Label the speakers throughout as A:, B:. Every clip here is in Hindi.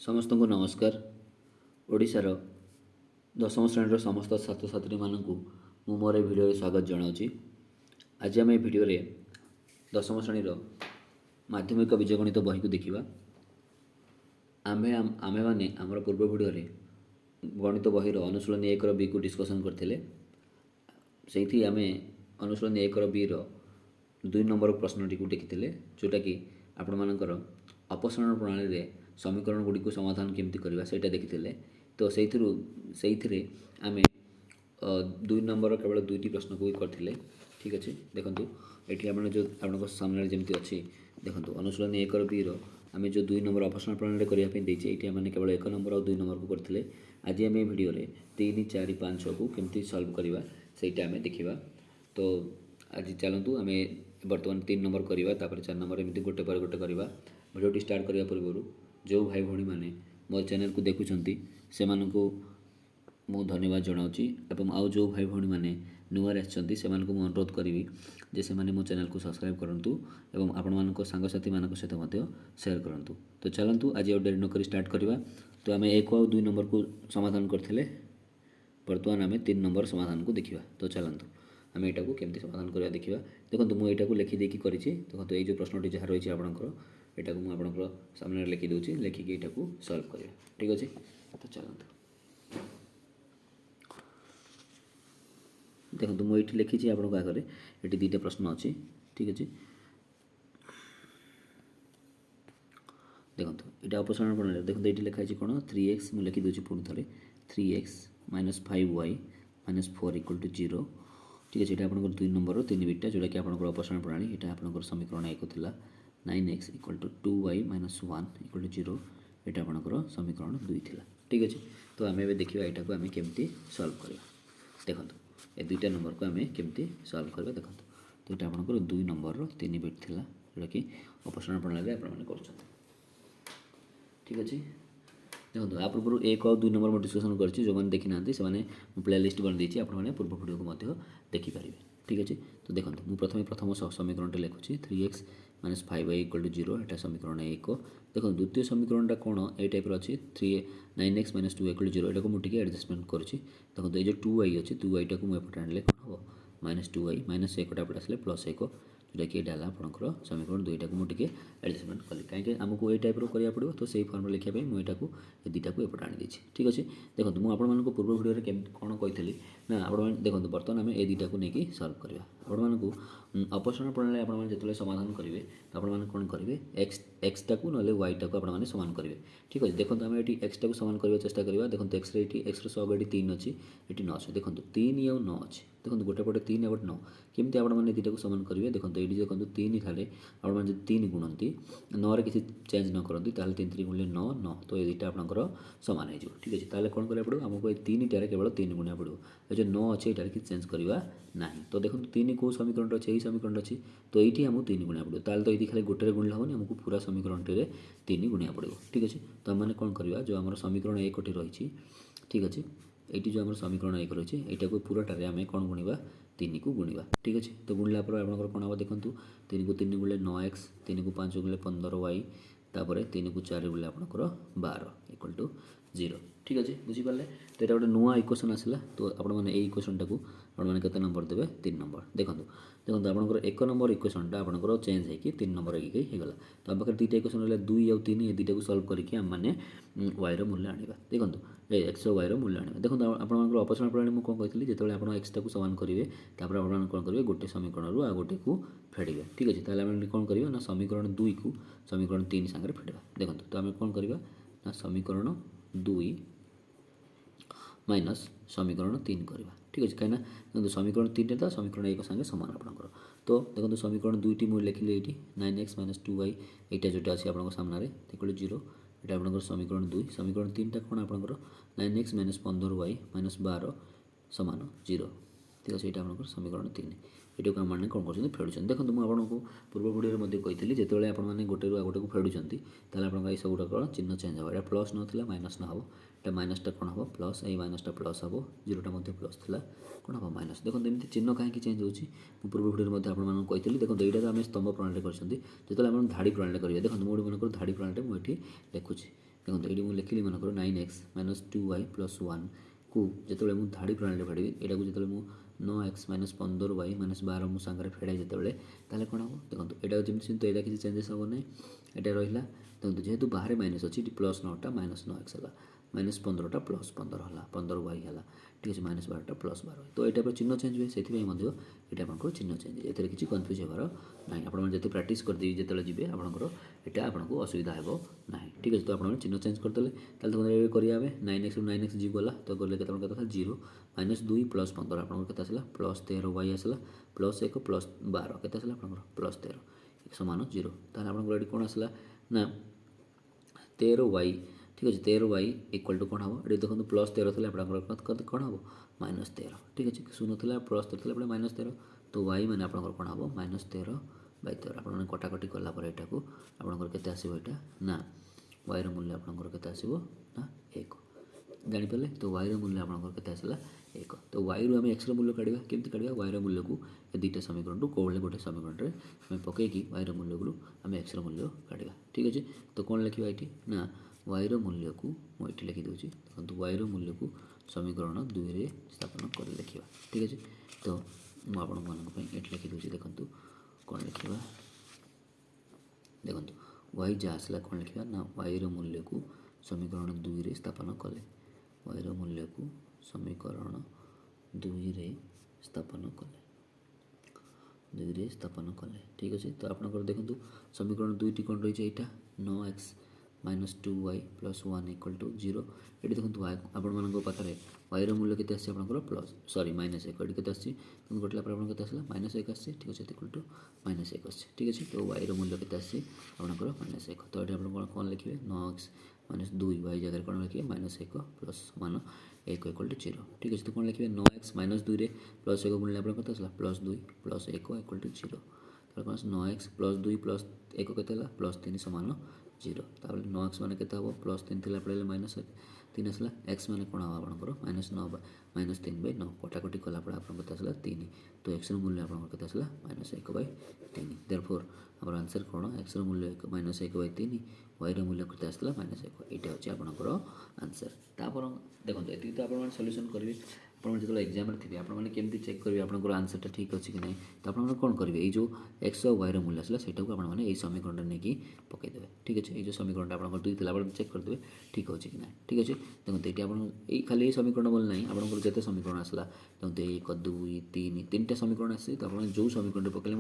A: समस्त को नमस्कार। ओडिशार दशम श्रेणी समस्त छात्र छात्री मानक मु मोर भिडियो स्वागत जनाऊँगी। आज आम भिडियो दशम श्रेणी माध्यमिक बीजगणित बही को देखा। आमे मैंने आमर पूर्व भिडियो गणित बहीर अनुशीलनी 1 बी को डिस्कसन करते से आम अनुशीलनी 1 बी 2 नंबर प्रश्नटी को देखी जोटा कि आपण मानकर अपसारण प्रणाली रे समीकरण गुड़ी को समाधान केमती करवा से देखी। तो से आम 2 नंबर केवल 2टी प्रश्न को करते। ठीक अच्छे देखो ये आप जो आप सामने जमी अच्छी देखो अनुशीलनी 1 बी आम जो 2 नंबर अपसारण प्रणाली करने ये मैंने केवल 1 नंबर और 2 नंबर को करते। आज आम भिडियो 3, 4, 5, 6 को केमती सल्व करवा सहीटा आम देखा। तो आज चलतु आम बर्तमान 3 नंबर करवा 4 नंबर एमती गोटे पर गोटे करवा। भिडियो स्टार्ट करने पूर्व जो भाई भौणी मैंने मो चैनल को देखुंट से मु धन्यवाद जनाऊँगी एवं आउ जो भाई भौणी मैंने नुआर आसछंती से मानक मु अनुरोध करी जे से मो चैनल को सब्सक्राइब करंतु एवं आपण मानक सांगसाथी मानक सहित मध्य शेयर करंतु। तो चलतु आज और डेरी नक स्टार्ट करवा। तो आम 1 और 2 नंबर को समाधान करते बर्तमान आम 3 नंबर समाधान को देखा। तो चलतु आम यहाँ को केमती समाधान करवा देखा। देखो मुझे यहाँ लिखिदेकी करी देखो ये जो प्रश्नटी जहाँ रही है आपंकर यहाँ को मुझे सामने लिखिदे लिखिकी यहाँ को सल्व करवा। ठीक अच्छे तो चलतु देखो मुझे लिखी आपको आगे ये 2टा प्रश्न अच्छी। ठीक अच्छे देखो यहाँ अपसारण प्रणाली देखो ये लिखाई कौन 3x मुझे लिखिदे पुणी थे 3x - 5y - 4 = 0। ठीक अच्छे यहाँ आप 2 नंबर 3 बिटा जोटा कि आप अपसारण प्रणाली यहाँ आप समीकरण 1 था 9x = 2y - 1 = 0 यहाँ आप समीकरण 2 था। ठीक अच्छे तो आम देखा यहाँ को आम केमती सल्व करवा। देखो ये 2टा नंबर को आम केमती सल्व करवा। देखो तो यहाँ आपंकर 2 नंबर 3 बिट था जोटा कि अपसारण प्रणाली आपने कर। ठीक अच्छे देखो आ पूर्व 1 और 2 नंबर मैं डिस्कसन करछि जो मैंने देखी ना से प्ले लिस्ट बनई आपने पूर्व भिडियो को देखिपारे। ठीक अच्छे तो देखो मुझे प्रथम समीकरण लिखुच्छी 3x - 5y = 0 यहाँ समीकरण 1। देखो द्वितीय समीकरण कौन ये टाइप अच्छी 9x - 2y = 0 यहाँ मुझे एडजस्टमेंट करुँची। देखो ये जो 2y अच्छी 2y टाक मुझे आने कौन हम -2y -1 एपटे आसले +1 जोटा कि यहाँ आपंकर समीकरण 2 को मुझे एडजस्टमेंट कली कहीं आमको ये टाइप करा पड़ो। तो सही फर्म लिखापी मुझे ये 2टा को एपटे आनी। ठीक अच्छे देखो मुझे पूर्व भिडियो कौन कही ना आप देखो बर्तमान आम ये 2टा को लेकिन सल्व करवा। आपको अपसारण प्रणाली आपने समाधान करेंगे तो आपने कौन करेंगे एक्स टाक ना वाई टाक आपने सामान करेंगे। ठीक अच्छे देखो आम ये एक्स टाक सामान करने चेष्टा करवा। देखो एक्स सब ये 3 अच्छी ये 9 अच्छे देखो 3 और 9 अच्छे देखो गोटे पटे 3 और 9 केमती आपने 2टा को सामान करेंगे। देखो ये देखो 3 थे आपने 3 गुणती 9 किसी चेंज न करती 3 3 गुणिले 9 9 तो ये 2टा आपंकर सामान हो। ठीक अच्छे ताले कौन करा पड़ो आमको ये 3टार केवल 3 गुणा पड़ो ये जो 9 अच्छे ये किसी चेंज करवा ना। तो देखो 3 कौ समीकरण अच्छे यही समीकरण अच्छी तो ये आमको 3 गुणा पड़ो ताल तो ये खाली गोटे गुणिले हेनी आमको पूरा समीकरण 3 गुणा पड़ो। ठीक अच्छे तो आम कौन करवा जो आम समीकरण 1 रही। ठीक अच्छे ये जो आम समीकरण 1 रही यहाँ को पूराटारे आम कौन गुणवा 3 को गुणवा। ठीक अच्छे तो गुणला आप कौन हम देखो 3 को 3 गुणिले 9x 3 को 5 गुणिले 15y तापर 3 को 4 गुणिले आपंकर 12 = 0। ठीक अच्छे बुझीपारे तो यहाँ गोटे नुआ इक्वेशन आसला। तो आपने इक्वेशन टाक आपने केते नंबर देवे 3 नंबर। देखो देखो आपंकर 1 नंबर इक्वेशनटा आपंकर चेंज होगी 3 नंबर होगला। तो आम पाखे 2टा इक्वेशन रहा 2 और 3 ये 2टा को सल्व करके आम मैंने वाई मूल्य आने। देखो एक्स वाई मूल्य आने। देखो आपंकर अपसारण प्रणाली मुझे कौन कही जो आप एक्स टाक सामान करेंगे तापर आप कौन करेंगे गोटे समीकरण रू आ गोटे को फेड़े। ठीक अच्छे ताले कौन करवा ना समीकरण 2 को समीकरण 3 सागर फेड़ा। देखो तो आम कौन करवा ना समीकरण 2 माइनस समीकरण 3 करवा। ठीक अच्छे कहीं समीकरण 3 था समीकरण 1 सागे सामान आपंकर। तो देखो समीकरण 2टी मुझे लिखिली ये 9x - 2y यहाँ जोटा अच्छी आप सामने 0 यहाँ आप समीकरण 2 समीकरण 3टा कौन आपंकर 9x - 15y - 12 सामान 0। ठीक अच्छे यहाँ आप समीकरण 3 ये को आम कौन कर फेड़ुं। देखो मुझे आपको पूर्व भिडियो कही जिते आपने गोटे रू गोटे को फेड़ुंट आप सब गुड़ाक चिन्ह चेंज हो प्लस ना माइनस ना हम ये माइनसटा कौन हम प्लस ये माइनसटा प्लस हम 0टा प्लस था कौन हम माइनस। देखो एमती चिन्ह कहीं चेंज होची पूर्व भिडियो आपको कही। देखो यहाँ तो आम स्तंभ प्रणाली कर जो धाड़ी प्रणाली करेंगे। देखो मुझे मन धाड़ी प्रणाली मुझे लिखुच्छी देखो ये मुझे लिखिली मनकर 9x माइनस 2y प्लस 1 को जो मुझे धाड़ी प्रणाली फेड़ी यहाँ को जो 9x माइनस 15y माइनस 12 मो सांगे फेड़ाई जो ताले कौन हम देखो यहाँ जमी तो यहाँ किसी चेंजेस हम ना यहाँ रहा देखो जेहेतु बाहर माइनस अच्छी प्लस 9टा माइनस 9x है माइनस 15टा प्लस 15 है 15y है ठीक अच्छे माइनस 12टा प्लस 12 तो यहाँ चिन्ह चेंज हुए से ये आप चिन्ह चेंज ये किसी कन्फ्यूज होबार ना आपते प्राक्ट करदे जो जी आपंकर यहाँ आपको असुविधा हो ना ठीक अच्छे तो आप चिन्ह चेंज करदे देखो करिए 9x 9x जी गला तो गले के 0 माइनस 2 प्लस 15 आपको के प्लस 13y आसला प्लस 1 प्लस 12 के प्लस 13 सामान 0 ताल आप कौन आसला ना 13y ठीक अच्छे 13y इक्वल टू कौन हम ये देखो प्लस 13 थी आप कौन हम माइनस 13 ठीक अच्छे शून्य थी प्लस 13 थी माइनस 13 तो y मैंने आप कौन हम माइनस 13/13 आप कटाकटी कलापर यहाँ को आपंकर के ना y मूल्य आपंकर के ना 1 जानीपारे तो y मूल्य आपंकर के 1 तो y रु आम x मूल्य काढ़ा केमती काढ़ा y मूल्य को दुईटा समीकरण कौन गोटे समीकरण में पकईकि y मूल्य को आम x मूल्य काढ़ा ठीक अच्छे तो कौन लिखा ये ना y मूल्य को मुझे लिखिदे देखो y मूल्य को समीकरण 2 रे स्थापन कर लिखा ठीक अच्छे तो मुझे लिखिदे देखो कौन लिखा देखो y जहाँ आसला कौन लिखा ना y मूल्य को समीकरण 2 रे स्थापन कले y मूल्य को समीकरण 2 रे स्थापन कले 2 रे स्थापन कले ठीक अच्छे तो आप देखो समीकरण 2टी कौन रही है यहाँ 9x minus 2y plus 1 equal to 0 ये देखो आपण पाखे y मूल्य के आपंकर प्लस सॉरी माइनस 1 ये के गोटे आप माइनस 1 आसी ठीक अच्छे इक्वल टू माइनस 1 आसी ठीक अच्छे तो y मूल्य के आपंकर माइनस 1 तो ये आप कौन लिखे 9x माइनस 2y जगह कौन लिखे माइनस 1 प्लस 1 1 इक्वल टू 0 ठीक अच्छे तो कौन लिखे 9x माइनस 2 प्लस 1 गुणिले आप प्लस 2 प्लस 1 इक्वल टू 0 तो 9x प्लस 2 प्लस 1 के प्लस 3 सामान 0 तापर 9x मान के प्लस 3 थी पड़े माइनस 3 आसला x मान कौन हम आपंकर माइनस 9 माइनस 3/9 कटाकटी कलापर आपको आसला 3 तो x मूल्य आपंकर आसला माइनस 1/3 देयरफॉर आम आंसर कौन x मूल्य माइनस 1/3 y मूल्य के आसला माइनस 1 यहाँ हूँ आपंकर आंसर तापर देखो ये तो आप सल्यूशन करेंगे आप जो एग्जाम थे आपने केमती चेक करेंगे आपंकर आंसरटा ठीक अच्छे कि नहीं तो आप कौन करेंगे ये जो एक्स और वाई मूल्य आसला से आपने समीकरण नहीं पकईदे ठीक अच्छे ये समीकरण आप दुई थी आप चेक करदे ठीक अच्छे कि ना ठीक अच्छे देखो ये खाली समीकरण बोल ना आपंकर जिते समीकरण आसला देखो 1 2 3 3टा समीकरण आसे तो आप जो समीकरण पकड़े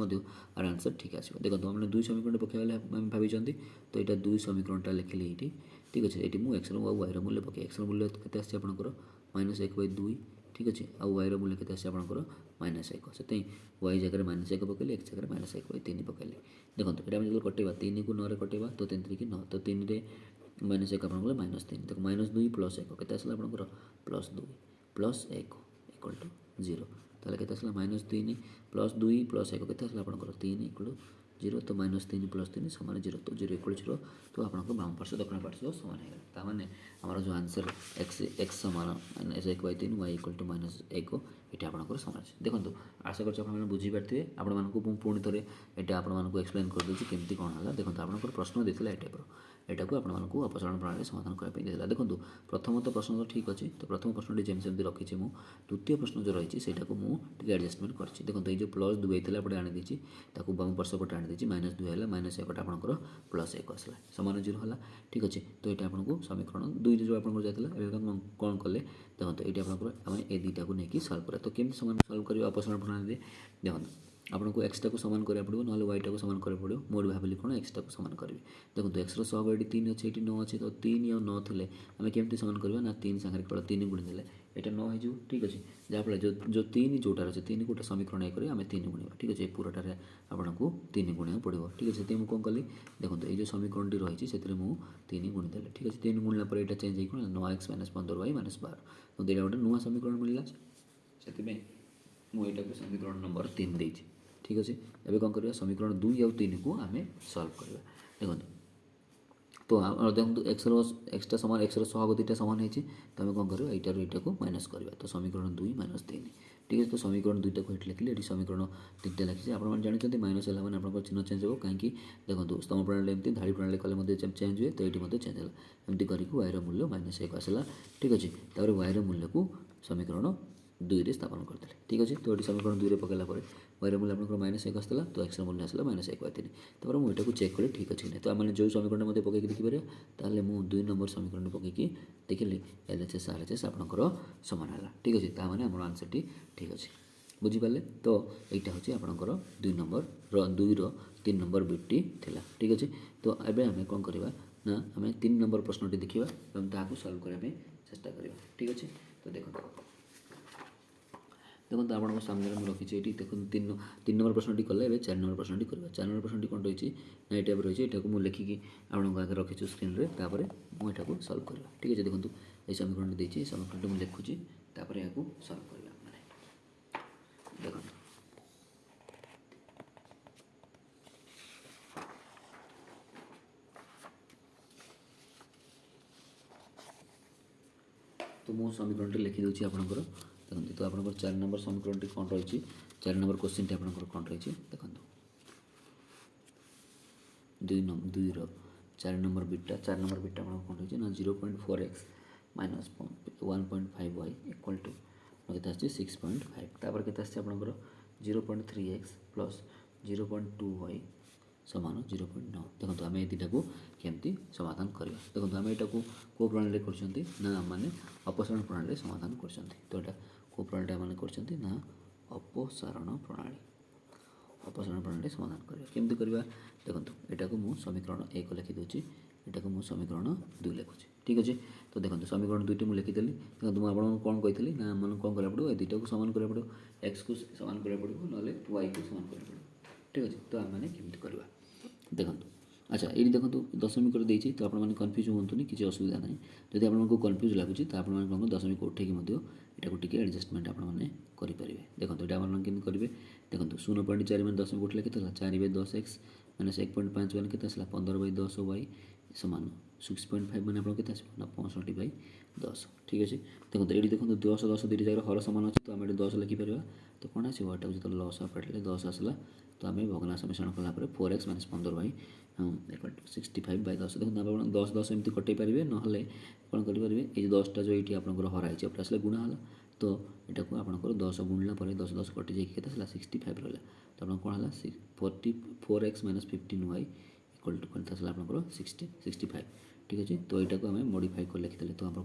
A: आर आंसर ठीक आसो देखो हमने 2 समीकरण पकड़ा भाई तो यहाँ 2 समीकरणटा लिखिली ये ठीक अच्छे ये मुझे एक्स वाई मूल्य पकई एक्स मूल्य के आपंकर माइनस 1/2 ठीक अच्छे आ वाई मूल्य के आपंकर माइनस 1 से वाई जगह माइनस 1 पकड़े एक्स जगह माइनस 1/3 पकड़े देखो यहाँ जो कटेवा 3 को 9 रे कटेवा तो 3 3 9 तो 3 रे माइनस 1 आप माइनस 3 देखो माइनस 2 प्लस 1 के आपंकर प्लस 2 प्लस 1 इक्वल टू 0 ताले के माइनस 3 प्लस 2 प्लस 1 के आपंकर 3 इक्वल टू 0 तो माइनस 3 प्लस 3 सामान 0 तो 0 इक्वल 0 तो आपको बाम पार्श्व दक्षिण पार्श्व सामान है ताने हमारा जो आंसर एक्स सामान minus 1/3 y equal to minus 1 ये आपंकर सामान देखो आशा कर बुझीपारे आपको पुणी थे यहाँ आपको एक्सप्लेन कर दूसरी केमती कौन है देखो आपंकर प्रश्न देता है टाइप यहाँ को आपको अपसारण प्रणाली समाधान करने देखो प्रथमतः प्रश्न तो ठीक अच्छे तो प्रथम प्रश्न जमी रखी मुझे द्वितीय प्रश्न जो रही है मुझे एडजस्टमेंट कर देखो ये जो प्लस 2 होता है आनीदी बाम पार्श्व पटे आनीदी माइनस 2 है माइनस 1 आपंकर प्लस 1 आसला सामान 0 है ठीक अच्छे तो ये आपको समीकरण 2 जो आप जाता कौन कले देखो ये आम ए दुटा को लेकिन सल्व करा तो केमती सामान सल्व कर अपसारण प्रणाली देखो आपको एक्सटा को सामान करा पड़ो ना वाईटा को सामान करा पड़ो मोर भाविली कौन एक्सटा को सामान करी देखो एक्सर सहग ये 3 अच्छे ये 9 अच्छे तो 3 और 9 थे आम केमती सामान करवा ना 3 सांगे केवल 3 गुणी देले यहाँ 9 हो ठीक अच्छे जहाँफल जो 3 जोटार अच्छे 3 गोटे समीकरण ये आम 3 गुणा ठीक अच्छे पूराटार आपको 3 गुणा पड़ो ठीक अच्छे से मुझे कौन कली देखो ये जो समीकरण टी रही है 3 गुणीदे ठीक अच्छे 3 गुणला यहाँ चेंज हो 9x माइनस 15y माइनस 12 तो यहाँ गोटे नुआ समीकरण मिलला से मुझे समीकरण नंबर 3 देती ठीक अच्छे एवं कौन करवा समीकरण 2 और 3 को आम सल्व करवा देखो तो देखो एक्सटा सामान एक्सर सहग दुईटा सामान होती तो आम कौन कर यहाँ को माइनस करवा तो समीकरण 2 - 3 ठीक है। तो समीकरण 2 को ये लिखिले ये समीकरण 3टा लिखी आप जानते माइनस है मैंने आप चिन्ह चेंज हो कहीं देखो स्तंभ प्रणाली एमती धाड़ी प्रणाली कले चेंज हुए तो ये चेंज है एमती करके वायर मूल्य -1 आसला ठीक अच्छे। वायर मूल्य को समीकरण 2 स्थापन करते ठीक अच्छे। तो ये समीकरण 2 पकड़ा वायर मूल्य आप -1 आसला तो एक्स मूल्य आसला -1/3 तापर मुझे ठीक कली ठीक अच्छे नहीं तो आम जो समीकरण मत पकईक देखिपर ताल मुझे 2 नंबर समीकरण पकईकी देखिली LHS RHS आपंकर सामान है ठीक अच्छे ताने आम आंसर टी ठीक अच्छे बुझीपारे। तो यहाँ हूँ आपंकर 2 नंबर 2-3 नंबर बिट्टी थिला ठीक अच्छे। तो ये आम कौन करवा ना आम 3 नंबर प्रश्नटी देखा और ताकू सल्व करने चेष्टा करवा ठीक अच्छे। तो देखो देखो आप सामने मुझे रखी ये देखो 3 नंबर प्रश्नटी कले 4 नंबर प्रश्नटी करवा 4 नंबर प्रश्नटी कौन रही ना ये टाइप रही है यहाँ मुझे लिखिकी आपको आगे रखी स्क्रीन में तापर मुझे सल्व करवा ठीक है। देखो ये समीकरण देखिए समीकरण मुझे लिखुची तापर यहाँ सल्व करवा देखो तो मो समीकरण लिखी दूसरी आपंकर देखते तो आप 4 नंबर समीकरण कौन रही 4 नंबर क्वेश्चन टी आपंकर कौन रही देखो 2 4 नंबर बिटा आप कौन रही ना 0.4x minus 1.5y equal to के 6.5 तापर के आपंकर 0.3x प्लस 0.2y समान 0.9 देखो आम ये दुटा को केमती समाधान करवा देखो आम यहाँ को प्रणाली कर मैंने अपसारण प्रणाली समाधान कर तो यहाँ को प्रणाली मैंने कर अपसारण प्रणाली समाधान करवा केमती करवा देखो यहाँ को मुझे समीकरण 1 लिखिदे यहाँ को मुझे समीकरण 2 लिखुची ठीक अच्छे। तो देखो समीकरण 2टी मुझे लिखिदेली देखो मुझे आपको कौन कही ना मैंने कौन करा पड़ो ये दुटा को सामान करा पड़ो एक्स को सामान करा पड़ो ना वाई को सामान करा पड़ो ठीक अच्छे। तो आम मैंने केमती करवा देखो अच्छा ये देखो 10वीं कर देती तो आपने कन्फ्यूज हूँ किसी असुविधा ना जब आपको कन्फ्यूज लगुच तो आप 10वीं को उठेकी यहाँ टी एडजस्टमेंट आपने करेंगे देखो यहाँ आप केमती करेंगे देखो 0.4 मैंने 10वीं को उठे के 4/10x माइनस 1.5 मैंने के 15/10y सामान 6.5 मैंने आप के 65/10 ठीक अच्छे। देखो ये देखो 10 दुईट जगह हर सामान अच्छे तो आम ये 10 लिखिपर तो कौन आसो यहाँ जो लस अफेटले 10 आसला तो आम भग्नांश मिश्रण कलापर 4x minus 15y equal to 65/10 देखो आप 10 एमती कटे पारे ना कौन करेंगे ये 10टा जो ये आपंकर हराई आसले गुणा है तो यहाँ को आपंकर 10 गुणला 10 कटि जाए 65 रहा तो आप कौन है 4x minus 15y equal to कौन आपंकर 65 ठीक अच्छे। तो यहाँ को आम मॉडिफाई कर लिखिदे तो आप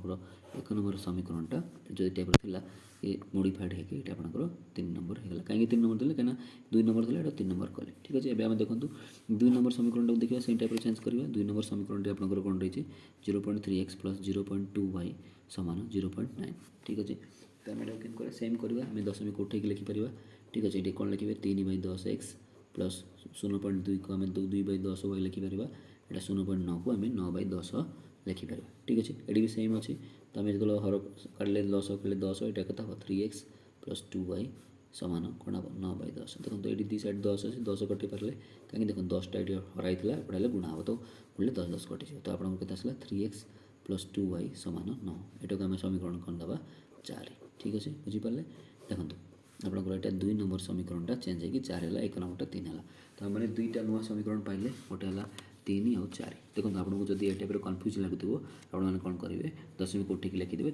A: 1 नंबर समीकरणटा जो टाइप था ये मॉडिफाइड होकर आपंकर 3 नंबर होगा कहीं 3 नंबर देते कहीं 2 नंबर देते यहाँ 3 नंबर कले ठीक अच्छे। एवं देखो 2 नंबर समीकरण को देखा से टाइप चेंज करवा 2 नंबर समीकरण आपंकर कौन रही 0.3x प्लस 0.2y सामान 0.9 ठीक अच्छे। तो आम क्या सेम करवा आम 10वीं को उठे लिखिपर ठीक अच्छे। ये कौन लिखे 3/10x प्लस 0.2 को आम 2/10y लिखिपर यहाँ 0.9 को आम 9/10 लिखिपर ठीक अच्छे। ये भी सेम अच्छे तो आम जो हर काटे लस कले 10 यहाँ क्या 3x प्लस 2y सामान कौन हम 9/10 देखो तो ये दी साइड 10 अच्छे 10 कटि पारे कहीं देखो 10टा ये हराई एपटे गुणा हम तो गुणले 10 कटिज तो आपको के 3x प्लस 2y सामान 9 यहाँ को आम समीकरण कौन दबा 4 ठीक अच्छे बुझीपारे। देखो आपंकर यहाँ 2 नंबर समीकरणटा चेंज होगी 4 है 1 नंबरटा 3 है तो आम दुईटा नुआ समीकरण पाइले गोटे है 3 और 4 देखो आपको जब ये टाइप कन्फ्यूज लगुव आपने कौन करेंगे 10वीं को उठे लिखिदेवे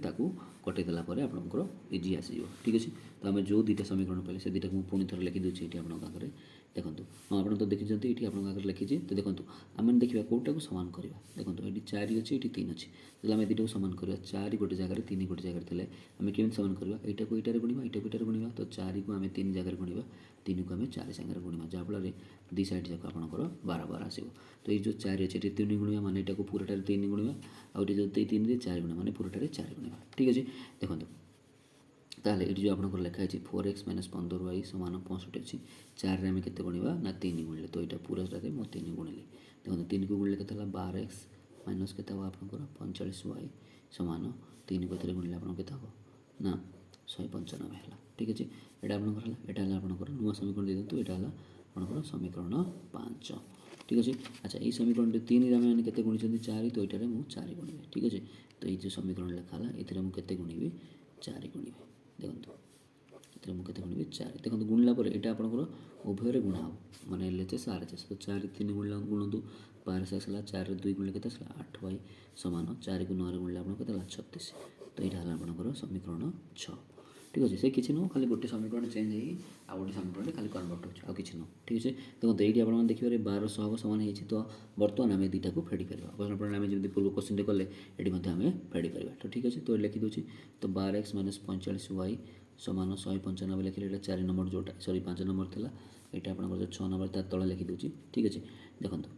A: कटेदेला आपंकर इजी आसो ठीक अच्छे। तो आम जो दुईटा समीकरण पाइले से दुईटा मुझे पुणी थर लिखिदे ये आप आगे देखो हाँ आप तो देखी ये आप आगे लिखी तो देखो आम देखा कौटा को सामान करवा देखो ये 4 अच्छे ये 3 अच्छे जो आम दुटा को सामान करवा 4 गोटे जगह 3 गोटे जगह थे आम केमी सामान करवा यहाँ को यहाँ गुणवा यहाँ को यहाँ गुणवा तो 4 को आम 3 जगह गुणवा 3 को आम 4 सागर गुणवा जहाँफल दी साइड जाक आपंकर 12 आसो। तो ये जो 4 अच्छे ये 3 गुणवा मैंने यहाँ को पूराटार 3 गुणवा आउ जो 3 4 गुणवा मैंने पूराटार 4 गुणवा ठीक अच्छे। देखो ताहले ये जो आपंकर लिखाई 4x माइनस 15y सामान 65 अच्छी 4 आम के गुणवा ना 3 गुणले तो यहाँ पूराटे मुझे 3 गुणिली देखो 3 को गुणले के 12x माइनस के आपंकर 45y सामान 3 को गुणले आप ना 195 है ठीक अच्छे। यहाँ आपंकर यहाँ आपंकर नुआ समीकरण दे दिखाँ यहाँ आपंकर समीकरण 5 ঠিক আছে। আচ্ছা এই সমীকরণটি 3 ରେ ଆମେ କେତେ ଗୁଣିଛନ୍ତି 4 ତ ଏଇଟାରେ ମୁଁ 4 ଗୁଣିବି ଠିକ୍ ଅଛି। ତ ଏଇ ଯେଉଁ ସମୀକରଣ ଲେଖା ହେଲା ଏଥିରେ ମୁଁ କେତେ ଗୁଣିବି 4 ଗୁଣିବି ଦେଖନ୍ତୁ ଏଥିରେ ମୁଁ କେତେ ଗୁଣିବି 4 ଦେଖନ୍ତୁ ଗୁଣିଲା ପରେ ଏଇଟା ଆପଣଙ୍କର ଉଭୟରେ ଗୁଣା ହେବ ମାନେ LHS RHS ତ 4 3 ଗୁଣିଲା ଗୁଣନ୍ତୁ 12 ଆସିଲା 4 ରେ 2 ଗୁଣିଲେ କେତେ ଆସିଲା 8y ସମାନ 4 କୁ 9 ରେ ଗୁଣିଲେ ଆପଣଙ୍କର କେତେ ହେଲା 36 ତ ଏଇଟା ହେଲା ଆପଣଙ୍କର ସମୀକରଣ 6 ଠିକ୍ ଅଛି। ସେ କିଛି ନୁହଁ ଖାଲି ଗୋଟେ ସମୀକରଣ ଚେଞ୍ଜ ହେଇକି ଆଉ ଗୋଟେ ସମୀକରଣରେ ଖାଲି କନଭର୍ଟ ହେଉଛି ଆଉ କିଛି ନୁହଁ ଠିକ୍ ଅଛି। ଦେଖନ୍ତୁ ଏଇଠି ଆପଣମାନେ ଦେଖିପାରିବେ 12 ସହଗ ସମାନ ହେଇଛି ତ ବର୍ତ୍ତମାନ ଆମେ ଦୁଇଟାକୁ ଫେଡ଼ି ପାରିବା ଅପସନ୍ ପ୍ରଣାଳୀ ଆମେ ଯେମିତି ପୂର୍ବ କ୍ୱେଶ୍ଚିନ୍ରେ କଲେ ଏଠି ମଧ୍ୟ ଆମେ ଫେଡ଼ି ପାରିବା ତ ଠିକ୍ ଅଛି। ତ ଲେଖିଦେଉଛି ତ 12x - 45y ସମାନ 195 ଲେଖିଲେ ଏଇଟା 4 ନମ୍ବର ଯେଉଁଟା ସରି 5 ନମ୍ବର ଥିଲା ଏଇଟା ଆପଣଙ୍କର ଯେଉଁ 6 ନମ୍ବର ତା ତଳେ ଲେଖିଦେଉଛି ଠିକ୍ ଅଛି। ଦେଖନ୍ତୁ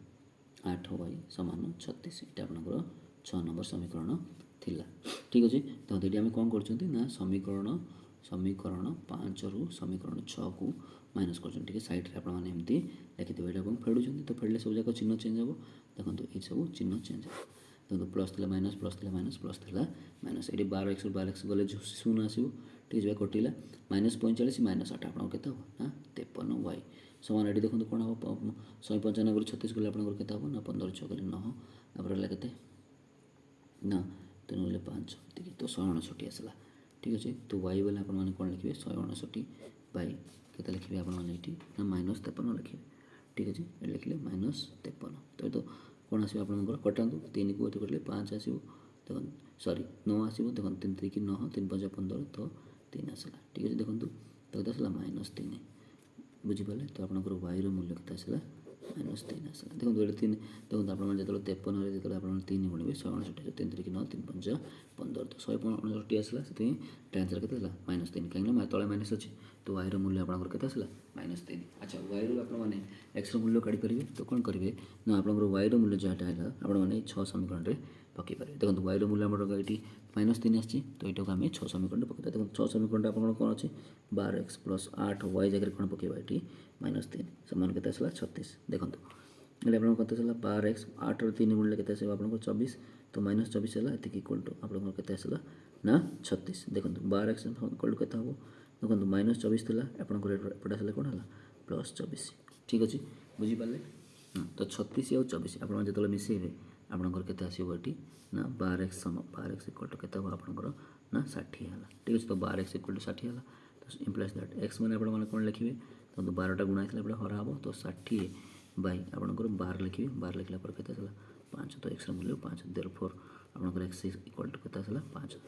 A: 8y ସମାନ 36 ଏଇଟା ଆପଣଙ୍କର 6 ନମ୍ବର ସମୀକରଣ ଥିଲା ଠିକ୍ ଅଛି। ତ ଏଠି ଆମେ କ'ଣ କରୁଛନ୍ତି ନା ସମୀକରଣ 5ରୁ ସମୀକରଣ 6କୁ ମାଇନସ୍ କରୁଛନ୍ତି ଟିକେ ସାଇଡ଼୍ରେ ଆପଣମାନେ ଏମିତି ଲେଖିଦେବେ ଏଇଟା ଆପଣ ଫେଡ଼ୁଛନ୍ତି ତ ଫେଡ଼ିଲେ ସବୁ ଯାକ ଚିହ୍ନ ଚେଞ୍ଜ ହେବ ଦେଖନ୍ତୁ ଏଇସବୁ ଚିହ୍ନ ଚେଞ୍ଜ ହେବ ଦେଖନ୍ତୁ ପ୍ଲସ୍ ଥିଲା ମାଇନସ୍ ପ୍ଲସ୍ ଥିଲା ମାଇନସ୍ ପ୍ଲସ୍ ଥିଲା ମାଇନସ୍ ଏଠି 12x ଗଲେ ଶୂନ ଆସିବ ଠିକ୍ ଅଛି କଟିଲା -45 -8 ଆପଣଙ୍କର କେତେ ହେବ ନା 53y ସମାନ ଏଠି ଦେଖନ୍ତୁ କ'ଣ ହେବ 195ରୁ 36 ଗଲେ ଆପଣଙ୍କର କେତେ ହେବ ନା 15 6 ଗଲେ 9 ତାପରେ ହେଲା କେତେ ନା 3 ଗଲେ 5 ଏତିକି ତ 159 ଆସିଲା ଠିକ୍ ଅଛି। ତ y ବୋଲେ ଆପଣମାନେ କ'ଣ ଲେଖିବେ 159 ବାଇ କେତେ ଲେଖିବେ ଆପଣମାନେ ଏଇଠି ନା -53 ଲେଖିବେ ଠିକ୍ ଅଛି। ଏଠି ଲେଖିଲେ -53 ତ ଏ ତ କ'ଣ ଆସିବ ଆପଣଙ୍କର କଟାନ୍ତୁ 3କୁ ଏତେ କଟିଲେ 5 ଆସିବ ଦେଖନ୍ତୁ ସରି 9 ଆସିବ ଦେଖନ୍ତୁ 3 3 9 3 5 15 ତ 3 ଆସିଲା ଠିକ୍ ଅଛି। ଦେଖନ୍ତୁ ତ କେତେ ଆସିଲା -3 ବୁଝିପାରିଲେ ତ ଆପଣଙ୍କର ୱାଇର ମୂଲ୍ୟ କେତେ ଆସିଲା -3 ଆସିଲା ଦେଖନ୍ତୁ ଏଇଟା 3 ଦେଖନ୍ତୁ ଆପଣମାନେ ଯେତେବେଳେ 53ରେ ଯେତେବେଳେ ଆପଣମାନେ 3 ଗୁଣିବେ 159 3 3 9 3 5 15 ତ 159 ଆସିଲା ସେଥିପାଇଁ ଏଇଟା ଆନ୍ସର୍ କେତେ ହେଲା -3 କାହିଁକିନା ତଳେ ମାଇନସ୍ ଅଛି ତ ୱାଇର ମୂଲ୍ୟ ଆପଣଙ୍କର କେତେ ଆସିଲା -3। ଆଚ୍ଛା ୱାଇରୁ ଆପଣମାନେ ଏକ୍ସର ମୂଲ୍ୟ କାଢ଼ିପାରିବେ ତ କ'ଣ କରିବେ ନା ଆପଣଙ୍କର ୱାଇର ମୂଲ୍ୟ ଯାହାଟା ହେଲା ଆପଣମାନେ ଏଇ 6 ସମୀକରଣରେ ପକାଇ ପାରିବେ ଦେଖନ୍ତୁ ୱାଇର ମୂଲ୍ୟ ଆମର ଏଇଠି -3 ଆସିଛି ତ ଏଇଟାକୁ ଆମେ 6 ସମୀକରଣରେ ପକାଇବା ଦେଖନ୍ତୁ 6 ସମୀକରଣଟା ଆପଣଙ୍କର କ'ଣ ଅଛି 12x + 8y ଜାଗାରେ କ'ଣ ପକାଇବା ଏଠି -3 ସମାନ କେତେ ଆସିଲା 36 ଦେଖନ୍ତୁ ହେଲେ ଆପଣଙ୍କର କେତେ ଆସିଲା 12x 8ରୁ 3 ଗୁଣିଲେ କେତେ ଆସିବ ଆପଣଙ୍କର 24 ତ -24 ହେଲା ଏତିକି ଇକ୍ୱାଲ୍ ଟୁ ଆପଣଙ୍କର କେତେ ଆସିଲା ନା 36 ଦେଖନ୍ତୁ 12x ଇକ୍ୱାଲ୍ ଟୁ କେତେ ହେବ ଦେଖନ୍ତୁ -24 ଥିଲା ଆପଣଙ୍କର ଏପଟେ ଆସିଲେ କ'ଣ ହେଲା +24 ଠିକ୍ ଅଛି ବୁଝିପାରିଲେ ତ 36 ଆଉ 24 ଆପଣ ଯେତେବେଳେ ମିଶାଇବେ ଆପଣଙ୍କର କେତେ ଆସିବ ଏଠି ନା 12x ଇକ୍ୱାଲ୍ ଟୁ କେତେ ହେବ ଆପଣଙ୍କର ନା 60 ହେଲା ଠିକ୍ ଅଛି। ତ 12x ଇକ୍ୱାଲ୍ ଟୁ 60 ହେଲା ତ ଇମ୍ପ୍ଲାଇଜ୍ ଦ୍ୟାଟ୍ x ମାନେ ଆପଣମାନେ କ'ଣ ଲେଖିବେ ଦେଖନ୍ତୁ 12ଟା ଗୁଣା ହେଇଥିଲା ଏପଟେ ହରା ହେବ ତ 60 ବାଇ ଆପଣଙ୍କର 12 ଲେଖିବେ 12 ଲେଖିଲା ପରେ କେତେ ଆସିଲା 5 ତ xର ମୂଲ୍ୟ 5 ଦେୟରଫୋର୍ ଆପଣଙ୍କର x ଇକ୍ୱାଲ୍ ଟୁ କେତେ ଆସିଲା 5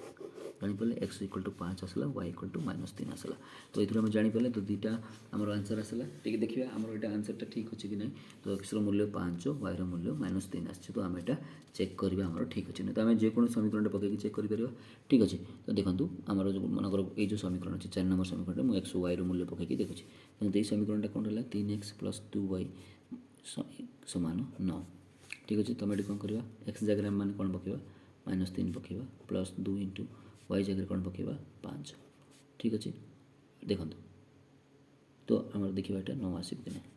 A: ଜାଣିପାରିଲେ x ଇକ୍ୱାଲ୍ ଟୁ 5 ଆସିଲା y ଇକ୍ୱାଲ୍ ଟୁ -3 ଆସିଲା ତ ଏଥିରୁ ଆମେ ଜାଣିପାରିଲେ ତ ଦୁଇଟା ଆମର ଆନ୍ସର୍ ଆସିଲା ଟିକେ ଦେଖିବା ଆମର ଏଇଟା ଆନ୍ସର୍ଟା ଠିକ୍ ଅଛି କି ନାହିଁ ତ xର ମୂଲ୍ୟ 5 yର ମୂଲ୍ୟ -3 ଆସିଛି ତ ଆମେ ଏଇଟା ଚେକ୍ କରିବା ଆମର ଠିକ୍ ଅଛି ନା ତ ଆମେ ଯେକୌଣସି ସମୀକରଣଟା ପକାଇକି ଚେକ୍ କରିପାରିବା ଠିକ୍ ଅଛି। ତ ଦେଖନ୍ତୁ ଆମର ଯେଉଁ ମନେକର ଏଇ ଯେଉଁ ସମୀକରଣ ଅଛି 4 ନମ୍ବର ସମୀକରଣରେ ମୁଁ x ଓ yର ମୂଲ୍ୟ ପକାଇକି ଦେଖୁଛି କିନ୍ତୁ ଏଇ ସମୀକରଣଟା କ'ଣ ହେଲା 3x + 2y ସମାନ 9 ଠିକ୍ ଅଛି। ତୁମେ ଏଠି କ'ଣ କରିବା x ଜାଗାରେ ଆମେ କ'ଣ ପକାଇବା -3 ପକାଇବା +2 × y ଜାଗାରେ କ'ଣ ପକାଇବା 5 ଠିକ୍ ଅଛି। ଦେଖନ୍ତୁ ତ ଆମର ଦେଖିବା ଏଇଟା 9 ଆସିବ କି ନାହିଁ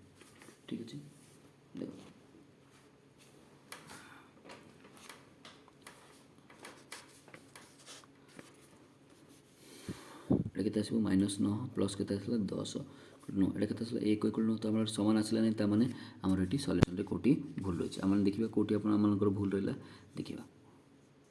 A: ଠିକ୍ ଅଛି। ଦେଖନ୍ତୁ এটা কেতে আসবে -9 প্লস কেতে আসলে 10 9 এটা কেতে আসলে 1 ইকুয়াল 9 তো আমার সমান আসলে নাই তা মানে আমার এটি সলিউশনরে কোটি ভুল রয়েছে আমরা দেখিবা কোটি আপন আমানকৰ ভুল রইলা দেখিবা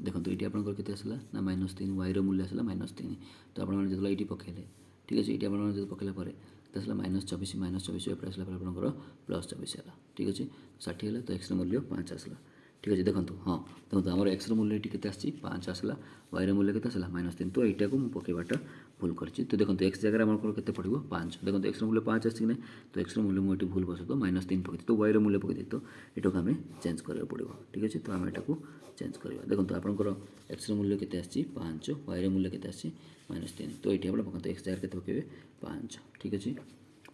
A: দেখন্তু এটি আপনকৰ কেতে আসলা না -3 y ର মূল্য আসলা -3 তো আপনମାନେ যেতলা এটি পকাইলে ঠিক আছে এটি আপনମାନେ যেত পকাইলা পরে তো আসলা -24 এপরে আসলা পরে আপনকৰ +24 ହେଲା ঠিক আছে 60 ହେଲା তো x ର ମୂଲ୍ୟ 5 আসলা ঠিক আছে। দেখନ୍ତୁ ହଁ ଦେଖନ୍ତୁ ଆମର ଏକ୍ସର ମୂଲ୍ୟ ଏଠି କେତେ ଆସିଛି 5 ଆସିଲା ୱାଇର ମୂଲ୍ୟ କେତେ ଆସିଲା -3 ତ ଏଇଟାକୁ ମୁଁ ପକାଇବାଟା ଭୁଲ କରିଛି ତ ଦେଖନ୍ତୁ ଏକ୍ସ ଜାଗାରେ ଆମର କେତେ ପଡ଼ିବ 5 ଦେଖନ୍ତୁ ଏକ୍ସର ମୂଲ୍ୟ 5 ଆସିଛି କି ନାହିଁ ତ ଏକ୍ସର ମୂଲ୍ୟ ମୁଁ ଏଠି ଭୁଲ ବସତ -3 ପକାଇଛି ତ ୱାଇର ମୂଲ୍ୟ ପକାଇଦେଇ ତ ଏଟାକୁ ଆମେ ଚେଞ୍ଜ କରିବାକୁ ପଡ଼ିବ ଠିକ୍ ଅଛି। ତ ଆମେ ଏଟାକୁ ଚେଞ୍ଜ କରିବା ଦେଖନ୍ତୁ ଆପଣଙ୍କର ଏକ୍ସର ମୂଲ୍ୟ କେତେ ଆସିଛି 5 ୱାଇର ମୂଲ୍ୟ କେତେ ଆସିଛି -3 ତ ଏଇଠି ଆପଣ ପକାନ୍ତୁ ଏକ୍ସ ଜାଗାରେ କେତେ ପକାଇବେ 5 ଠିକ୍ ଅଛି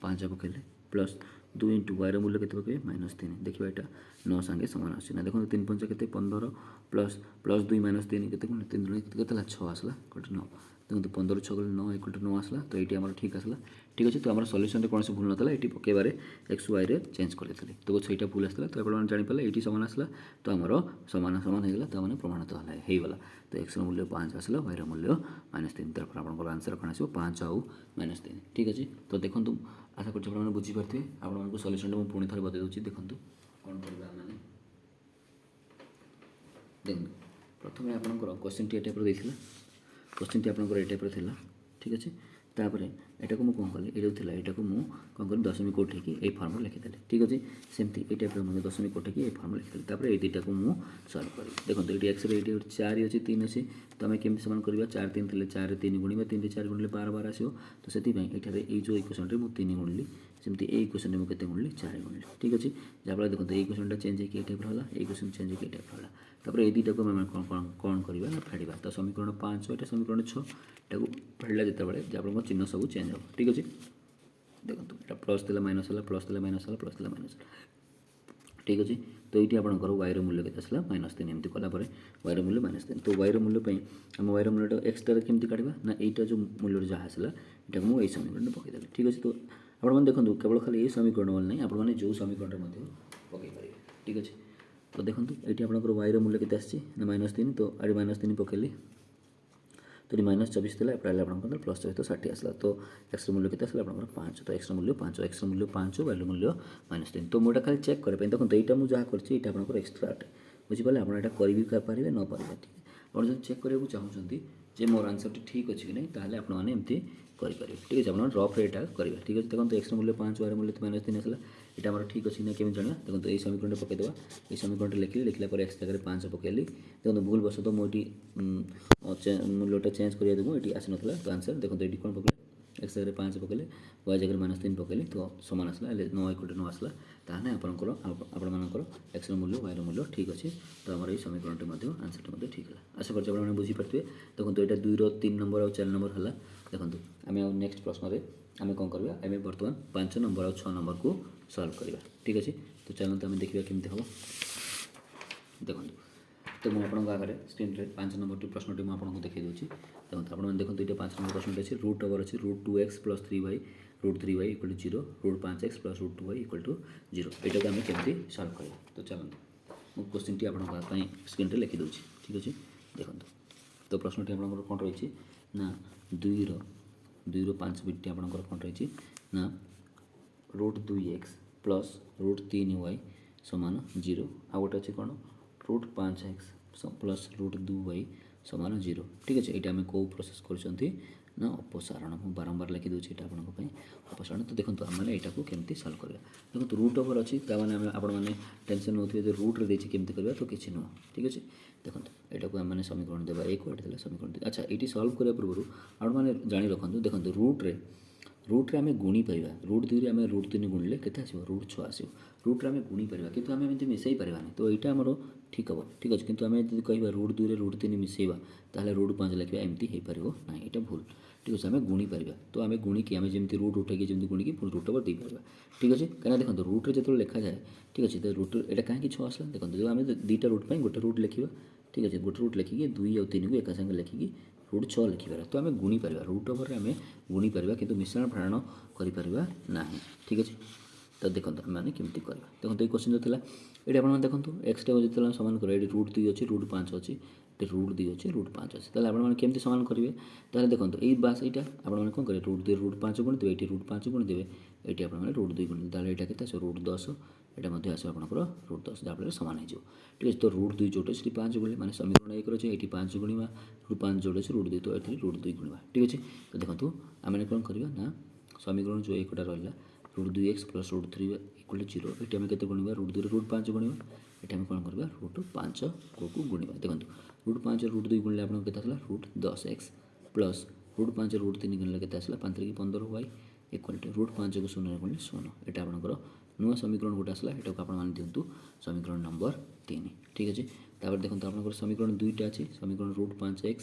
A: 5 ପକାଇଲେ ପ୍ଲସ୍ 2 × ୱାଇର ମୂଲ୍ୟ କେତେ ପକାଇବେ -3 ଦେଖିବା ଏଇଟା 9 ସାଙ୍ଗେ ସମାନ ଆସୁଛି ନା ଦେଖନ୍ତୁ 3 5 କେତେ 15 ପ୍ଲସ୍ 2 -3 କେତେ 3 କେତେ ହେଲା 6 ଆସିଲା ଗୋଟେ 9 ଦେଖନ୍ତୁ 15 6 ଗଲେ 9 ଇକ୍ୱାଲ୍ ଟୁ 9 ଆସିଲା ତ ଏଇଠି ଆମର ଠିକ୍ ଆସିଲା ଠିକ୍ ଅଛି। ତ ଆମର ସଲ୍ୟୁସନ୍ରେ କୌଣସି ଭୁଲ ନଥିଲା ଏଠି ପକାଇବାରେ ଏକ୍ସ ୱାଇରେ ଚେଞ୍ଜ କରିଦେଇଥିଲି ତ ସେଇଟା ଭୁଲ ଆସିଥିଲା ତ ଆପଣମାନେ ଜାଣିପାରିଲେ ଏଇଠି ସମାନ ଆସିଲା ତ ଆମର ସମାନ ହେଇଗଲା ତା ମାନେ ପ୍ରମାଣିତ ହେଇଗଲା ତ ଏକ୍ସର ମୂଲ୍ୟ 5 ଆସିଲା ୱାଇର ମୂଲ୍ୟ -3 ତାପରେ ଆପଣଙ୍କର ଆନ୍ସର୍ କ'ଣ ଆସିବ 5 ଆଉ -3 ଠିକ୍ ଅଛି। ତ ଦେଖନ୍ତୁ ଆଶା କରୁଛି ଆପଣମାନେ ବୁଝିପାରିଥିବେ ଆପଣମାନଙ୍କୁ ସଲ୍ୟୁସନ୍ଟା ମୁଁ ପୁଣି ଥରେ ବତେଇ ଦେଉଛି ଦେଖନ୍ତୁ କ'ଣ କରିବା ମାନେ ଦେଖନ୍ତୁ ପ୍ରଥମେ ଆପଣଙ୍କର କ୍ୱେଶ୍ଚିନ୍ଟି ଏ ଟାଇପ୍ର ଦେଇଥିଲା, କ୍ୱେଶ୍ଚିନ୍ଟି ଆପଣଙ୍କର ଏ ଟାଇପ୍ର ଥିଲା, ଠିକ୍ ଅଛି। ତାପରେ ଏଟାକୁ ମୁଁ କ'ଣ କଲି, ଏ ଯେଉଁ ଥିଲା ଏଟାକୁ ମୁଁ କ'ଣ କଲି ଦଶମିକ ଉଠେଇକି ଏଇ ଫର୍ମରେ ଲେଖିଦେଲି, ଠିକ୍ ଅଛି। ସେମିତି ଏଇ ଟାଇପ୍ର ମୁଁ ଦଶମିକ ଉଠେଇକି ଏଇ ଫର୍ମରେ ଲେଖିଦେଲି। ତାପରେ ଏଇ ଦୁଇଟାକୁ ମୁଁ ସଲ୍ଭ କରିବି। ଦେଖନ୍ତୁ ଏଇଠି ଏକ୍ସରେ ଏଇଠି 4 ଅଛି 3 ଅଛି, ତ ଆମେ କେମିତି ସମାନ କରିବା, 4 3 ଥିଲେ 4 ରେ 3 ଗୁଣିବା, 3 ରେ 4 ଗୁଣିଲେ 12 12 ଆସିବ। ତ ସେଥିପାଇଁ ଏଠାରେ ଏଇ ଯେଉଁ ଇକ୍ୱେସନ୍ରେ ମୁଁ 3 ଗୁଣିଲି, ସେମିତି ଏଇ ଇକ୍ୱେସନ୍ରେ ମୁଁ କେତେ ଗୁଣିଲି 4 ଗୁଣିଲି, ଠିକ୍ ଅଛି। ଯାହାଫଳରେ ଦେଖନ୍ତୁ ଏଇ ଇକ୍ୱେସନ୍ଟା ଚେଞ୍ଜ ହେଇକି ଏଇ ଟାଇପ୍ର ହେଲା, ଏଇ ଇକ୍ୱେସନ୍ ଚେଞ୍ଜ ହେଇକି ଏଇ ଟାଇପ୍ର ହେଲା। ତାପରେ ଏଇ ଦୁଇଟାକୁ ଆମେ କ'ଣ କରିବା ନା ଫେଡ଼ିବା। ତ ସମୀକରଣ 5 ଏଇଟା ସମୀକରଣ 6, ଏଟାକୁ ଫେଡ଼ିଲା ଯେତେବେଳେ ଆପଣଙ୍କ ଚିହ୍ନ ସବୁ ଚେଞ୍ଜ ହେବ, ଠିକ୍ ଅଛି। ଦେଖନ୍ତୁ ଏଇଟା ପ୍ଲସ୍ ଥିଲା ମାଇନସ୍ ହେଲା, ପ୍ଲସ୍ ଥିଲା ମାଇନସ୍ ହେଲା, ପ୍ଲସ୍ ଥିଲା ମାଇନସ୍ ହେଲା, ଠିକ୍ ଅଛି। ତ ଏଇଠି ଆପଣଙ୍କର ୱାଇର ମୂଲ୍ୟ କେତେ ଆସିଲା -3। ଏମିତି କଲାପରେ ୱାଇର ମୂଲ୍ୟ -3। ତ ୱାଇର ମୂଲ୍ୟ ପାଇଁ ଆମ ୱାଇର ମୂଲ୍ୟଟା ଏକ୍ସଟାରେ କେମିତି କାଢ଼ିବା ନା ଏଇଟା ଯେଉଁ ମୂଲ୍ୟରେ ଯାହା ଆସିଲା ଏଇଟାକୁ ମୁଁ ଏଇ ସମୀକରଣରେ ପକାଇଦେଲି, ଠିକ୍ ଅଛି। ତ ଆପଣମାନେ ଦେଖନ୍ତୁ କେବଳ ଖାଲି ଏଇ ସମୀକରଣ ବୋଲି ନାହିଁ, ଆପଣମାନେ ଯେଉଁ ସମୀକରଣରେ ମଧ୍ୟ ପକାଇ ପାରିବେ, ଠିକ୍ ଅଛି। ତ ଦେଖନ୍ତୁ ଏଇଠି ଆପଣଙ୍କର ୱାଇର ମୂଲ୍ୟ କେତେ ଆସିଛି ନା -3। ତ ଏଠି -3 ପକାଇଲି, ତ ଏଠି -24 ଥିଲା, ଏପଟେ ହେଲେ ଆପଣଙ୍କର +24 ତ 60 ଆସିଲା। ତ ଏକ୍ସର ମୂଲ୍ୟ କେତେ ଆସିଲା ଆପଣଙ୍କର 5। ତ ଏକ୍ସର ମୂଲ୍ୟ 5, ଏକ୍ସର ମୂଲ୍ୟ 5, ୱାଇର ମୂଲ୍ୟ -3। ତ ମୁଁ ଏଇଟା ଖାଲି ଚେକ୍ କରିବା ପାଇଁ, ଦେଖନ୍ତୁ ଏଇଟା ମୁଁ ଯାହା କରିଛି ଏଇଟା ଆପଣଙ୍କର ଏକ୍ସଟ୍ରା ଅଟେ, ବୁଝିପାରିଲେ। ଆପଣ ଏଇଟା କରିବି ପାରିବେ ନ ପାରିବେ, ଠିକ୍ ଅଛି। ଆପଣ ଯଦି ଚେକ୍ କରିବାକୁ ଚାହୁଁଛନ୍ତି ଯେ ମୋର ଆନ୍ସରଟି ଠିକ୍ ଅଛି କି ନାହିଁ, ତାହେଲେ ଆପଣମାନେ ଏମିତି କରିପାରିବେ, ଠିକ୍ ଅଛି। ଆପଣ ରଫ୍ରେ ଏଇଟା କରିବେ, ଠିକ୍ ଅଛି। ଦେଖନ୍ତୁ ଏକ୍ସର ମୂଲ୍ୟ 5, ୱାଇର ମୂଲ୍ୟ -3 ଆସିଲା। ଏଇଟା ଆମର ଠିକ୍ ଅଛି ନା କେମିତି ଜାଣିବା, ଦେଖନ୍ତୁ ଏଇ ସମୀକରଣରେ ପକାଇଦେବା। ଏଇ ସମୀକରଣରେ ଲେଖିଲା ପରେ ଏକ୍ସ ଜାଗାରେ 5 ପକାଇଲି। ଦେଖନ୍ତୁ ଭୁଲ ବଶତଃ ମୁଁ ଏଠି ମୂଲ୍ୟଟା ଚେଞ୍ଜ କରିବା ଯୋଗୁଁ ଏଠି ଆସିନଥିଲା। ତ ଆନ୍ସର ଦେଖନ୍ତୁ ଏଠି କ'ଣ ପକାଇଲେ, ଏକ୍ସ ଜାଗାରେ 5 ପକାଇଲେ, ୱାଇ ଜାଗାରେ -3 ପକାଇଲି, ତ ସମାନ ଆସିଲା। ହେଲେ 9 = 9 ଆସିଲା, ତାହେଲେ ଆପଣମାନଙ୍କର ଏକ୍ସର ମୂଲ୍ୟ ୱାଇର ମୂଲ୍ୟ ଠିକ୍ ଅଛି। ତ ଆମର ଏଇ ସମୀକରଣଟି ମଧ୍ୟ ଆନ୍ସରଟି ମଧ୍ୟ ଠିକ୍ ହେଲା। ଆଶା କରୁଛି ଆପଣମାନେ ବୁଝିପାରୁଥିବେ। ଦେଖନ୍ତୁ ଏଇଟା 2ର 3 ନମ୍ବର ଆଉ 4 ନମ୍ବର ହେଲା। ଦେଖନ୍ତୁ ଆମେ ଆଉ ନେକ୍ସଟ ପ୍ରଶ୍ନରେ ଆମେ କ'ଣ କରିବା, ଆମେ ବର୍ତ୍ତମାନ 5 ନମ୍ବର ଆଉ 6 ନମ୍ବରକୁ ସଲ୍ଭ କରିବା, ଠିକ୍ ଅଛି। ତ ଚାଲନ୍ତୁ ଆମେ ଦେଖିବା କେମିତି ହେବ। ଦେଖନ୍ତୁ ତ ମୁଁ ଆପଣଙ୍କ ଆଗରେ ସ୍କ୍ରିନ୍ରେ 5 ନମ୍ବରଟି ପ୍ରଶ୍ନଟି ମୁଁ ଆପଣଙ୍କୁ ଦେଖାଇ ଦେଉଛି। ଦେଖନ୍ତୁ ଆପଣମାନେ ଦେଖନ୍ତୁ ଏଇଟା 5 ନମ୍ବର ପ୍ରଶ୍ନଟି ଅଛି। √ଓଭର୍ ଅଛି √2x + 3y, √3y = 0, √5x + √2y = 0। ଏଇଟାକୁ ଆମେ କେମିତି ସଲ୍ଭ କରିବା। ତ ଚାଲନ୍ତୁ ମୁଁ କ୍ୱେଶ୍ଚିନ୍ଟି ଆପଣଙ୍କ ପାଇଁ ସ୍କ୍ରିନ୍ରେ ଲେଖିଦେଉଛି, ଠିକ୍ ଅଛି। ଦେଖନ୍ତୁ ତ ପ୍ରଶ୍ନଟି ଆପଣଙ୍କର କ'ଣ ରହିଛି ନା 2ର 5 ବିଟ୍ଟି ଆପଣଙ୍କର କ'ଣ ରହିଛି ନା √2x + √3y = 0। ଆଉ ଗୋଟେ ଅଛି କ'ଣ √5x + √2y = 0, ଠିକ୍ ଅଛି। ଏଇଟା ଆମେ କେଉଁ ପ୍ରୋସେସ୍ କରୁଛନ୍ତି ନା ଅପସାରଣ। ମୁଁ ବାରମ୍ବାର ଲେଖିଦେଉଛି ଏଇଟା ଆପଣଙ୍କ ପାଇଁ ଅପସାରଣ। ତ ଦେଖନ୍ତୁ ଆମେମାନେ ଏଇଟାକୁ କେମିତି ସଲ୍ଭ କରିବା। ଦେଖନ୍ତୁ √ଓଭର୍ ଅଛି, ତା'ମାନେ ଆପଣମାନେ ଟେନସନ୍ ନେଉଥିବେ ଯେ ରୁଟ୍ରେ ଦେଇଛି କେମିତି କରିବା, ତ କିଛି ନୁହଁ, ଠିକ୍ ଅଛି। ଦେଖନ୍ତୁ ଏଇଟାକୁ ଆମେମାନେ ସମୀକରଣ ଦେବା, ଏଇ କୁଆଡ଼େ ଦେଲେ ସମୀକରଣ। ଆଚ୍ଛା ଏଇଠି ସଲ୍ଭ କରିବା ପୂର୍ବରୁ ଆପଣମାନେ ଜାଣି ରଖନ୍ତୁ, ଦେଖନ୍ତୁ ରୁଟ୍ରେ ଆମେ ଗୁଣି ପାରିବା। √2ରେ ଆମେ √3 ଗୁଣିଲେ କେତେ ଆସିବ, √6 ଆସିବ। ରୁଟ୍ରେ ଆମେ ଗୁଣି ପାରିବା, କିନ୍ତୁ ଆମେ ଏମିତି ମିଶାଇ ପାରିବାନି। ତ ଏଇଟା ଆମର ଠିକ୍ ହେବ, ଠିକ୍ ଅଛି। କିନ୍ତୁ ଆମେ ଯଦି କହିବା √2ରେ √3 ମିଶାଇବା, ତାହେଲେ √5 ଲେଖିବା, ଏମିତି ହେଇପାରିବ ନାହିଁ, ଏଇଟା ଭୁଲ, ଠିକ୍ ଅଛି। ଆମେ ଗୁଣି ପାରିବା, ତ ଆମେ ଗୁଣିକି ଆମେ ଯେମିତି ରୁଟ୍ ଉଠେଇକି ଯେମିତି ଗୁଣିକି ପୁଣି √ଓଭର୍ ଦେଇପାରିବା, ଠିକ୍ ଅଛି। କାହିଁକିନା ଦେଖନ୍ତୁ ରୁଟ୍ରେ ଯେତେବେଳେ ଲେଖାଯାଏ, ଠିକ୍ ଅଛି, ତ ରୁଟ୍ ଏଇଟା କାହିଁକି 6 ଆସିଲା, ଦେଖନ୍ତୁ ଯଦି ଆମେ 2ଟା ରୁଟ୍ ପାଇଁ ଗୋଟେ ରୁଟ୍ ଲେଖିବା, ଠିକ୍ ଅଛି। ଗୋଟେ ରୁଟ୍ ଲେଖିକି 2 ଆଉ 3କୁ ଏକା ସାଙ୍ଗେ ଲେଖିକି √6 ଲେଖିପାରିବା। ତ ଆମେ ଗୁଣି ପାରିବା, √ଓଭର୍ରେ ଆମେ ଗୁଣି ପାରିବା, କିନ୍ତୁ ମିଶ୍ରଣ ଫେଡ଼ାଣ କରିପାରିବା ନାହିଁ, ଠିକ୍ ଅଛି। ତ ଦେଖନ୍ତୁ ଆମେମାନେ କେମିତି କରିବା। ଦେଖନ୍ତୁ ଏଇ କ୍ୱେଶ୍ଚିନ୍ ଥିଲା, ଏଇଠି ଆପଣମାନେ ଦେଖନ୍ତୁ ଏକ୍ସଟାକୁ ଯେତେବେଳେ ସମାନ କରିବା, ଏଇଠି √2 ଅଛି, √5 ଅଛି, ଏଠି √2 ଅଛି, √5 ଅଛି। ତାହେଲେ ଆପଣମାନେ କେମିତି ସମାନ କରିବେ, ତାହେଲେ ଦେଖନ୍ତୁ ଏଇ ବାସ୍ ଏଇଟା ଆପଣମାନେ କ'ଣ କରିବେ, √2 √5 ଗୁଣିଦେବେ, ଏଇଠି √5 ଗୁଣିଦେବେ, ଏଇଠି ଆପଣମାନେ √2 ଗୁଣିଦେବେ, ତାହେଲେ ଏଇଟା କେତେ ଆସିବ √10, ଏଇଟା ମଧ୍ୟ ଆସିବ ଆପଣଙ୍କର √10, ଯାହାଫଳରେ ସମାନ ହେଇଯିବ, ଠିକ୍ ଅଛି। ତ √2 ଯୋଉଟା ସେଠି 5 ଗୁଣିଲେ, ମାନେ ସମୀକରଣ 1 ଅଛି, ଏଇଠି 5 ଗୁଣିବା, √5 ଯୋଉଟା ଅଛି √2, ତ ଏଠି √2 ଗୁଣିବା, ଠିକ୍ ଅଛି। ତ ଦେଖନ୍ତୁ ଆମେ କ'ଣ କରିବା ନା ସମୀକରଣ ଯେଉଁ 1ଟା ରହିଲା √2x + √3y = 0, ଏଠି ଆମେ କେତେ ଗୁଣିବା, √2ରେ √5 ଗୁଣିବା, ଏଠି ଆମେ କ'ଣ କରିବା √5କୁ ଗୁଣିବା। ଦେଖନ୍ତୁ √5 √2 ଗୁଣିଲେ ଆପଣଙ୍କୁ କେତେ ଆସିଲା √10x ପ୍ଲସ୍ √5 √3 ଗୁଣିଲେ କେତେ ଆସିଲା 5 × 15y = √5କୁ 0ରେ ଗୁଣିଲେ 0। ଏଇଟା ଆପଣଙ୍କର ନୂଆ ସମୀକରଣ ଗୋଟେ ଆସିଲା, ଏଟାକୁ ଆପଣମାନେ ଦିଅନ୍ତୁ ସମୀକରଣ ନମ୍ବର 3, ଠିକ୍ ଅଛି। ତାପରେ ଦେଖନ୍ତୁ ଆପଣଙ୍କର ସମୀକରଣ 2ଟା ଅଛି, ସମୀକରଣ √5x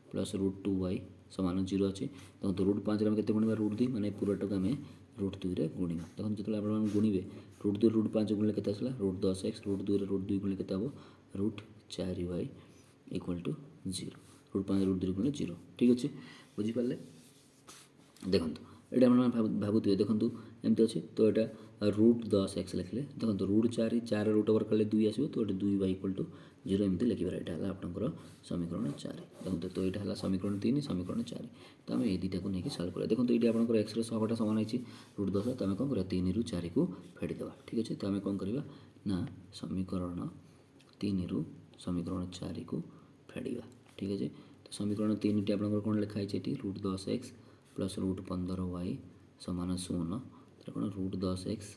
A: + √2y = 0 ଅଛି। ଦେଖନ୍ତୁ √5ରେ ଆମେ କେତେ ଗୁଣିବା √2, ମାନେ ପୁରାଟାକୁ ଆମେ √2ରେ ଗୁଣିବା। ଦେଖନ୍ତୁ ଯେତେବେଳେ ଆପଣମାନେ ଗୁଣିବେ √2 √5 ଗୁଣିଲେ କେତେ ଆସିଲା √10x, √2ରେ √2 ଗୁଣିଲେ କେତେ ହେବ √4y = 0, √5 √2 ଗୁଣିଲେ 0, ଠିକ୍ ଅଛି, ବୁଝିପାରିଲେ। ଦେଖନ୍ତୁ ଏଇଟା ଆପଣମାନେ ଭାବୁଥିବେ, ଦେଖନ୍ତୁ ଏମିତି ଅଛି, ତ ଏଇଟା √10x ଲେଖିଲେ, ଦେଖନ୍ତୁ √4 4 √ଓଭର୍ କଲେ 2 ଆସିବ, ତ ଏଠି 2y = 0 ଏମିତି ଲେଖିବାର। ଏଇଟା ହେଲା ଆପଣଙ୍କର ସମୀକରଣ 4। ଦେଖନ୍ତୁ ତ ଏଇଟା ହେଲା ସମୀକରଣ 3, ସମୀକରଣ 4। ତ ଆମେ ଏଇ ଦୁଇଟାକୁ ନେଇକି ସଲ୍ଭ କରିବା। ଦେଖନ୍ତୁ ଏଇଠି ଆପଣଙ୍କର ଏକ୍ସର ସହଗଟା ସମାନ ହେଇଛି √10, ତ ଆମେ କ'ଣ କରିବା 3ରୁ 4କୁ ଫେଡ଼ିଦେବା, ଠିକ୍ ଅଛି। ତ ଆମେ କ'ଣ କରିବା ना समीकरण 3 रु समीकरण 4 को फेड़ा। ठीक है, तो समीकरण 3 टी आप कौन लिखाई ये √10x प्लस √15y समान 0 तो कौन √10x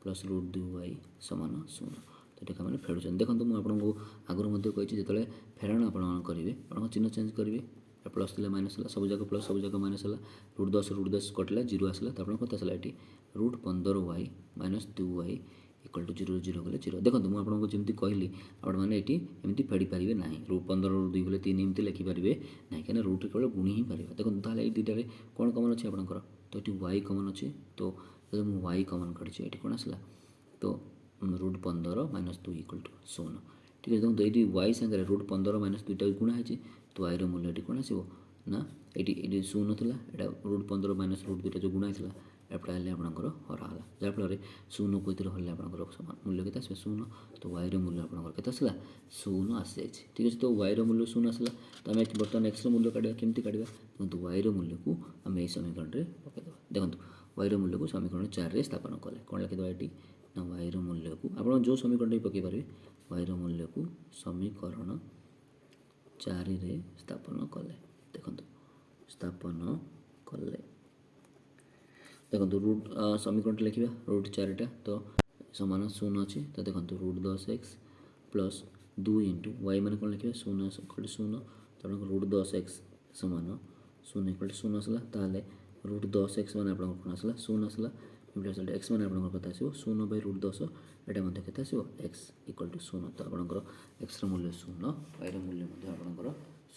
A: प्लस √2y समान 0 तो ये मैंने फेड़ुन। देखो मुझे आगुरी कही जो फेराण आप करेंगे आप चिन्ह चेंज करेंगे प्लस थी माइनस है सब जगह प्लस सब जगह माइनस है √10 कटिला 0 आसला तो आप कत ये √15y minus 2y equal to 0 0 गले 0। देखो मुझे जमी कहली आपने एमती फेड़ी पारे ना √15 ରୁ 2 गले 3 एमती लिखिपारे ना कहीं रुट केवल गुणी ही पार। देखो ताल ये दुटारे कौन कमन अच्छे आपंकर तो ये y कमन अच्छे तो जो मुझे y कमन काढ़ी ये कौन आसला तो √15 माइनस 2 इक्वल टू 0। ठीक है, देखो ये y सागर √15 माइनस 2 गुणा है तो y रूल्य ये कौन आसो ना ये 0 था यहाँ √15 माइनस √2 जो गुणा है एपटा हेल्ले आपंकर हराला जहाँफल 0 को हल्ले आपंकर समान मूल्य के 0 तो y रूल्य आपंकर के 0 आसी जाए। ठीक है, तो y रूल्य 0 आसला तो आम बर्तमान x मूल्य काढ़ा केमती काढ़ा देखो y रूल्य को आम यही समीकरण में पकईदे। देखो y रूल्य को समीकरण 4 में स्थापन कले कौन लिखिद ये ना y रूल्य को आप जो समीकरण भी पकई पारे y रूल्य को समीकरण 4 में स्थापन कले देखो स्थापन कले देखो रूट समीकरण लिखा √4 तो समान 0 अच्छे तो देखो √10x प्लस 2 इंटू y मैंने कौन लिखा 0 इक्वल टू 0 तो √10x समान 0 इक्वल टू 0 आसला ताले √10x मैंने आप कौन आसला 0 आसला एक्स मैंने आप कत आसो 0 बाय √10 यहाँ के एक्स इक्वल टू 0 तो आपंकर एक्स मूल्य 0 y मूल्य आपंकर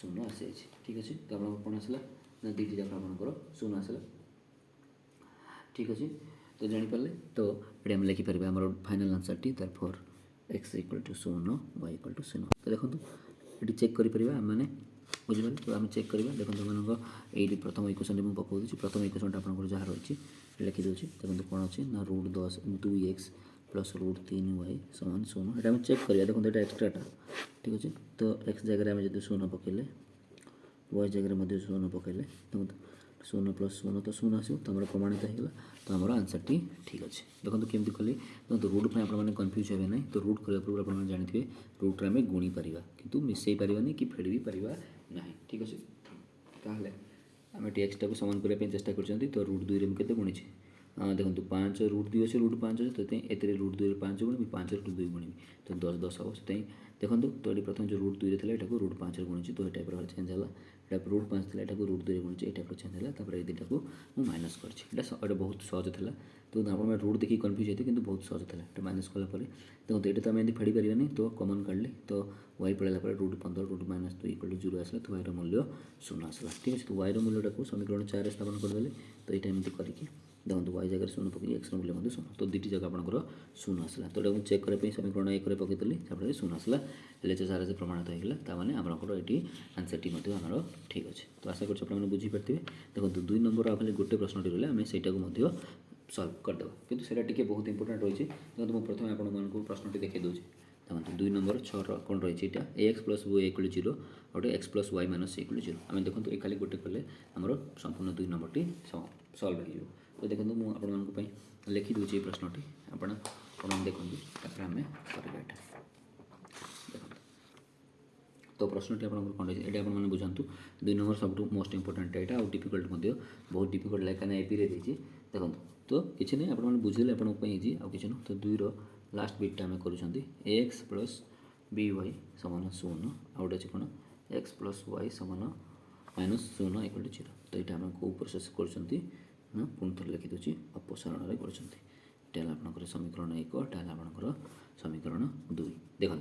A: 0 आसी जाए। ठीक अच्छे, तो आप कौन आसला ना दीटी जाक आपंकर 0 आसला। ठीक अच्छे, तो जापारे तो ये आम लिखिपर आम फाइनाल आंसर टी तार फोर x equal to 0 y equal to 0। तो देखो ये चेक करें आम मैंने बुझे तो आम चेक करवा देखो मान ये प्रथम इक्वेशन मुझे पकाऊँ प्रथम इक्वेशन आप जहाँ रही लिखिदे देखो कौन अच्छे ना √10 2x प्लस √3y समान 0 ये आम चेक करवा देखो ये एक्सट्राटा। ठीक अच्छे, तो एक्स जगह आम जो 0 पकड़े y जगह 0 पकड़े देखो 0 प्लस 0 तो 0 आसो तो हमारा प्रमाणित होगा तो हमारा आंसर टी ठीक अच्छे। देखो केमती कली देखो रूट में आपने कन्फ्यूज हे ना तो रूट करने पूर्व आप जानते हैं रूट्रे आम गुणी पारा कि मिसई पारानी कि फेड़ भी पारा ना। ठीक अच्छे, ताहले आम एक्स टाक सामान करने चेष्टा कर तो √2 रे मुझे गुणी देखो 5 √2 अच्छे √5 अच्छे तो ये √2 5 गुणी 5 √2 गुणी तो 10 10 हम से देखो तो ये प्रथम जो √2 रे था यहाँ √5 गुणी तो ये टाइप चेंज है यहाँ √5 था यहाँ √2 गुणी ये टाइप चेंज है तापर ये दुटा को मुझे माइनस कर बहुत सहज था तो आप रूट देखिए कन्फ्यूज होते कि बहुत सहज था ये माइनस कलापर देखो ये तो आम एमती फेड़ी पारानी तो कमन काढ़ले तो y पड़ेगा √15 √- माइनस 2 इक्वल टू 0 आसला तो y मूल्य 0 आसला। ठीक अच्छे, तो y मूल्यटा को समीकरण 4 स्थापन करदे तो यहाँ एमती करके देखो y जगह 0 पकई x मूल्य 0 तो दुटी जगह आपंकर 0 आसला तो ये चेक करने समीकरण 1 पकईदेली जहाँफल 0 आसला LHS RHS प्रमाणित होगा ताने आपंकर ये आंसर टी आमर ठीक अच्छे। तो आशा कर बुझीपारे देखो 2 नंबर आ खाली गोटे प्रश्न रहा आम से सल्व करदे कितु से बहुत इंपोर्टाट रही है। देखो मुझे प्रथम आपको प्रश्नटी देखा दूसरी देखो 2 नंबर 6 कौन रही है ax प्लस y इक्वल 0 और x plus y minus equal 0 आम देखो ये खाली गोटे कले आमर संपूर्ण 2 नंबर टी सल्व हो। तो देखो मुझे लिखि दूसरी प्रश्नटी आप देखो आम कर तो प्रश्नटी आप कौन रही है ये बुझातु 2 नंबर सब मोस्ट इंपोर्टाट यहाँ आउ डिफिकल्ट बहुत डिफिकल्ट लाइक कहीं एपी देखिए देखो तो किसी नहीं आपने बुझेले आउ कि तो 2 लास्ट बिटा आम कर एक्स प्लस by समान 0 आउटे अच्छे कौन एक्स प्लस y समान माइनस 0 इक्वल टू 0 तो ये आम कौ प्रोसेस कर पुणी थे लिखिदे अपसारण कर आपंकर समीकरण 1 आपंकर समीकरण 2 देखो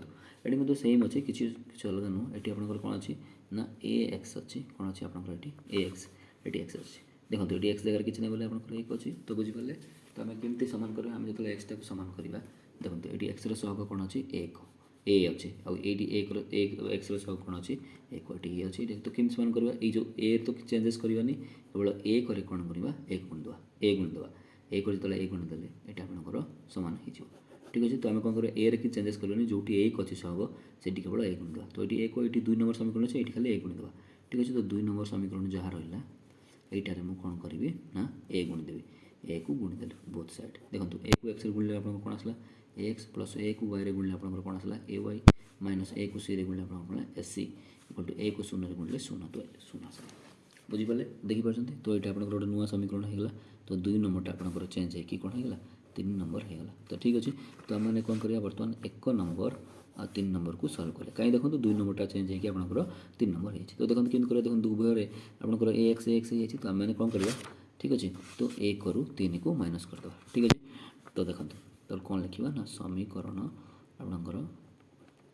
A: ये सेम अच्छे किसी अलग नुह ये आपंकर कौन अच्छी ना ए एक्स अच्छी कौन अच्छी आपंकर ये एक्स ये एक्स अच्छी देखो ये एक्स जगह किसी नहीं बोले आपंकर 1 अच्छी तो बुझीपारे तो आम केमती सामान करवा आम जो एक्स टाक सामान करवा देखो ये एक्स सहग कौन अच्छी 1 ए अच्छे एक्स सहग कौन अच्छी 1 ये अच्छी तो केमती सामान करवा ये ए तो चेंजेस करवानी केवल ए करे कौन करवा ए गुणीदेवा ए कर जो ए गुणीदेले ये आपंकर सामान हो। ठीक अच्छे, तो आम कौन कर ए कि चेंजेस करवानी जो 1 अच्छे सहग से केवल ए गुणीदेवा तो ये 1 ये 2 नंबर समीकरण अच्छे ये खाली ए गुणीदेवा। ठीक अच्छे, तो 2 नंबर समीकरण जहाँ रहा यहीटार मुझे कौन करी ना ए गुणीदेवी ए को गुणीदेली बोथ साइड देखो ए को एक्स गुणिले आप कौन आसला एक्स प्लस ए को वाई गुणिले आपंकर कौन आसला ए वाई माइनस ए को सी रे गुणिले आपंकर एस सी इक्वल टू ए को शून्य गुणिले शून्य तो शून्य आसला बुझीपारे देखिपार तो ये आपंकर गोटे नुआ समीकरण होगा तो 2 नंबरटा आपंकर चेंज होगी कौन होगा 3 नंबर होगा तो ठीक अच्छे तो आम मैंने कौन करा बर्तमान 1 नंबर आ 3 नंबर को सल्व करें कहीं देखो 2 नंबरटा चेंज होगी आपंकर 3 नंबर हो तो देखो केमती करें देखो उभय आपंकर एक्स हो तो आम कौन करवा ठीक अच्छे तो 1 रु 3 को माइनस करदे ठीक अच्छे तो देखो तो कौन लिखा ना समीकरण आपंकर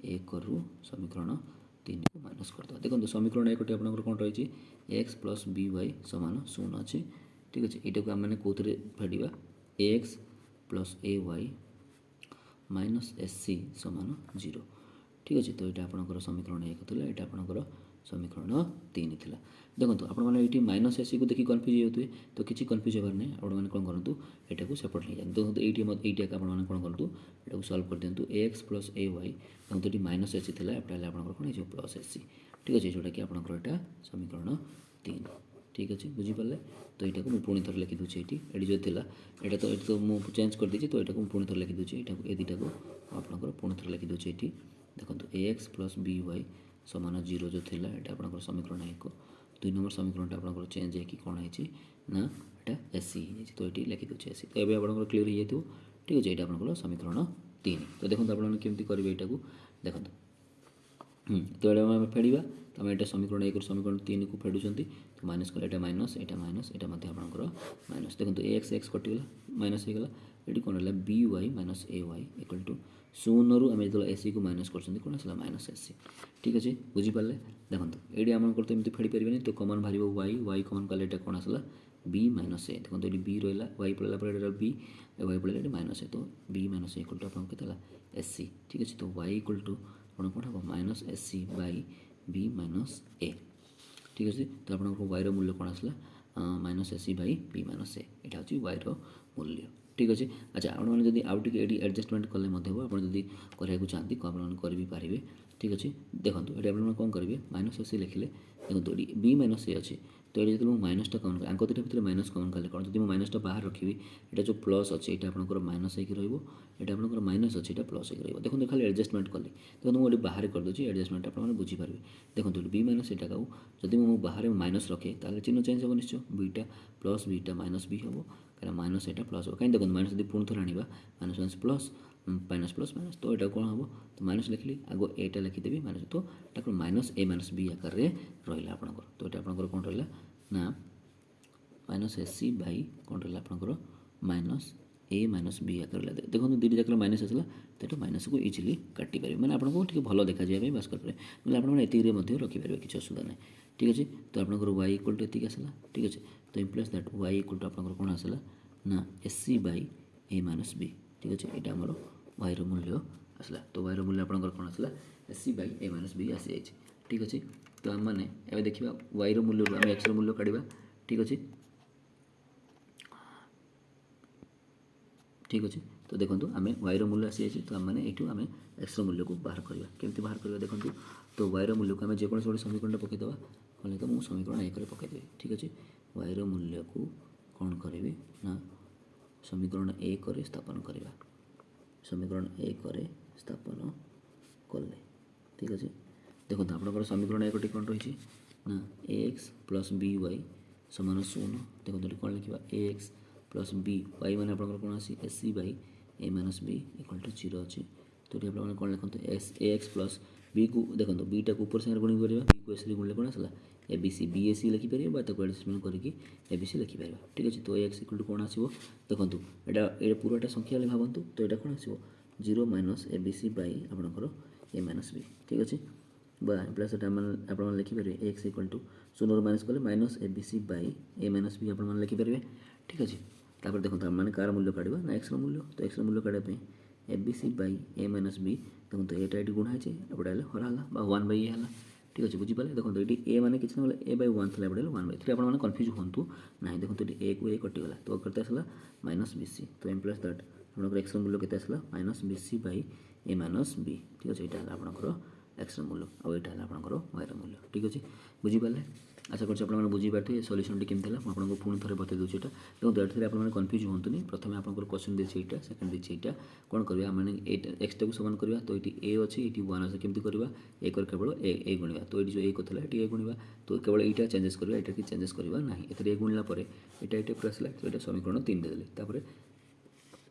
A: 1 रु समीकरण 3 को माइनस करदे देखो समीकरण 1 आपंकर कौन रही एक्स प्लस बी वाई सामान 0 अच्छे ठीक अच्छे यहाँ को आम कौन फेड़ा एक्स प्लस ए वाई माइनस एस सी सामान 0 ठीक अच्छे तो यहाँ आपंकर समीकरण 1 थी यहाँ आपंकर समीकरण 3 थी देखो आपने माइनस एस सी को देखिए कन्फ्यूज होते तो किसी कन्फ्यूज होबार नहीं आपने कौन करूँ यहाँ सेपट नहीं जाए देखो ये आपने कौन करूँ यहाँ सल्व कर दिखाँ एक्स प्लस ए वाई देखो ये माइनस एस सी थी एपटा आप कौन हो प्लस एस सी ठीक अच्छे जोटा कि आपंकर यहाँ समीकरण 3 ठीक अच्छे बुझीपारे तो यहाँ को पुणी थर लिखी दूसरी ये जो थी यहाँ तो मुझे चेंज कर दीजिए तो यहाँ पुणी थर लिखी दूसरी यहाँ ये दुटा को आपंकर पुणी थर लिखी दूसरी ये देखो एक्स प्लस बी वाई सामान 0 जो थी यहाँ आपंकर समीकरण 1 2 नंबर समीकरण आपंकर चेंज होगी कौन है ना यहाँ एस सी तो ये लिखी दूसरी एस सी तो ये आपंकर क्लीयर हो जाए ठीक अच्छे यहाँ आपंकर समीकरण 3 तो देखो आपने केमती करेंगे यहाँ को देखो तो ये आम फेड़ा तो आम यहाँ समीकरण 1 समीकरण 3 को फेड़ुंट तो माइनस कले यहाँ माइनस आपंकर माइनस देखो एक्स एक्स कटिगला माइनस होगा ये कौन है b Y minus A y equal to 0 रु आम जो एस सी को माइनस कर कौन आसला माइनस एस सी ठीक अच्छे बुझीपारे देखो ये आम तो एमती फेड़ी पारे तो कमन बाहर वाई वाई कमन कले कौन आसला बी माइनस ए देखो ये बी रहा वाई पड़ेगा बी वाई पड़ेगा माइनस ए तो B minus A equal to आप एस सी ठीक अच्छे तो वाई इक्वल टू आप कौन हम minus S C by B minus A ठीक अच्छे तो आप वाईर मूल्य कौन आसला minus S C by B minus A यहाँ हूँ वाईर मूल्य ठीक अच्छे अच्छा आपने आउ टे ये एडजस्टमेंट कले आपड़ी कराया चाहती करें ठीक अच्छे देखो ये आप कौन करेंगे माइनस एस सी लिखिले देखो ये बी माइनस ए अच्छे तो ये जो माइनसटा कमन आंक दुटा भितर माइनस कमन कले कौन जब माइनसटा बाहर रखी ये जो प्लस अच्छे ये आपंकर माइनस होकर रहा आपंकर माइनस अच्छे ये प्लस होकर रहा देखो खाली एडजस्टमेंट कली देखो मुझे बाहर करदे एडजस्टमेंट आपने बुझीपारे देखो बी माइनस एटा को जब मुझे बाहर माइनस रखे तो चिन्ह चेंज हो निश्चय beta plus beta minus b हम क्या माइनस एटा प्लस हो कहीं देखो माइनस जब पुणी थोड़ा आने minus minus plus minus plus minus तो यहाँ कौन हम तो माइनस लिखली आग एटा लिखिदेवी माइनस तो यहाँ माइनस ए माइनस बी आकार रहा आपंकर तो ये आपंकर कौन रहा ना माइनस एस सी बै कौन रहा आपंकर माइनस ए माइनस बी आकार देखो दुईट जाकर माइनस आसला तो ये माइनस को इजिली काटी पारे मैंने आपको ठीक भल देखा जाए बास करें मैंने आपने रखिपारे किसी असुविधा ना ठीक अच्छे तो आपंकर वाई इक्वल टू एतिक आसला ठीक अच्छे तो implies that y equal to आपंकर कौन आसला ना s C by A minus b ठीक अच्छे यहाँ आमर वाईर मूल्य आसला तो वाईर मूल्य आपंकर कौन आसला S C by A minus B आसी जाए ठीक अच्छे तो आम मैंने एवं देखा वाईर मूल्य आम एक्स मूल्य काढ़ा ठीक अच्छे ठीक अच्छे तो देखो आम वाईर मूल्य आसी जाए तो आम मैंने ये आम एक्स मूल्य को बाहर करवा केमती बाहर करवा देखो तो वाईर मूल्य को आम जेको गोटे समीकरण पकईदे कहले तो मुझे समीकरण 1 पकईदेवी ठीक अच्छे वाईर मूल्य को कौन करेंगे ना समीकरण 1 स्थापन करवा समीकरण 1 स्थापन कले ठीक अच्छे देखो आपंकर समीकरण 1 कौन रही ना एक्स प्लस बी वाई सामान 0 देखो ये कौन लिखा एक्स प्लस बी वाई मैंने आपंकर कौन आसी s C by A minus b equal to 0 अच्छे तो ये आपने कौन लिखते s a x plus b को देखो बीटा को ऊपर सागर गुणी करेगा बी को एस गुणिले कौन आसला A B C B A C लिखिपर एडजस्टमेंट करके ए बी सी लिखिपर ठीक अच्छे तो एक्स इक्वल टू कौन आसो देखो ये पूराटा संख्या भावतु तो यहाँ कौन आसो 0 माइनस ए बी सी बै आपंकर ए माइनस बी ठीक अच्छे प्लस आप लिखिपारे एक्स इक्वल टू 0 माइनस कले minus a B C by A minus b आप लिखिपारे ठीक अच्छे तापर देखो आम कार मूल्य काढ़ा ना एक्स मूल्य तो एक्स मूल्य काढ़ापी A B C by A minus B देखो तो यहाँ ये गुणा है एपटे हरा वन बै ए है ठीक अच्छे बुझीपारे देखो ये ए मैंने किसी ना ए बै 1 थी एपटे 1 बै 3 आपने कन्फ्यूज हूँ ना देखो तो ए को ए कटिगला तो करते आसला माइनस बी सी तो इम्प्लाइज दैट आपंकर एक्स मूल्य के आसला minus B C by A minus b ठीक अच्छे यहाँ आपंकर एक्स मूल्य आउ यहाँ है आपंकर वाई मूल्य ठीक अच्छे बुझीपारे आशा करते आपने बुझीपारे सल्यूशन केमती है आपको पुणी थे बता दूसरी यहाँ देखो एटी आप कन्फ्यूज हूँ प्रथम आप क्वेश्चन देती यहाँ सेकेंड देती यहाँ कौन करवा मैंने एक्स टाक सामान करवा तो ये ए अच्छी ये वन अच्छे केमती करवा ए केवल ए गुणवा तो ये जो ए था ये ए गुणवा तो केवल यहाँ चेंजेस करवा यहाँ कि चेंजेस करवा ना ए गुणला यहाँ आसला तो ये समीकरण 3 देदेली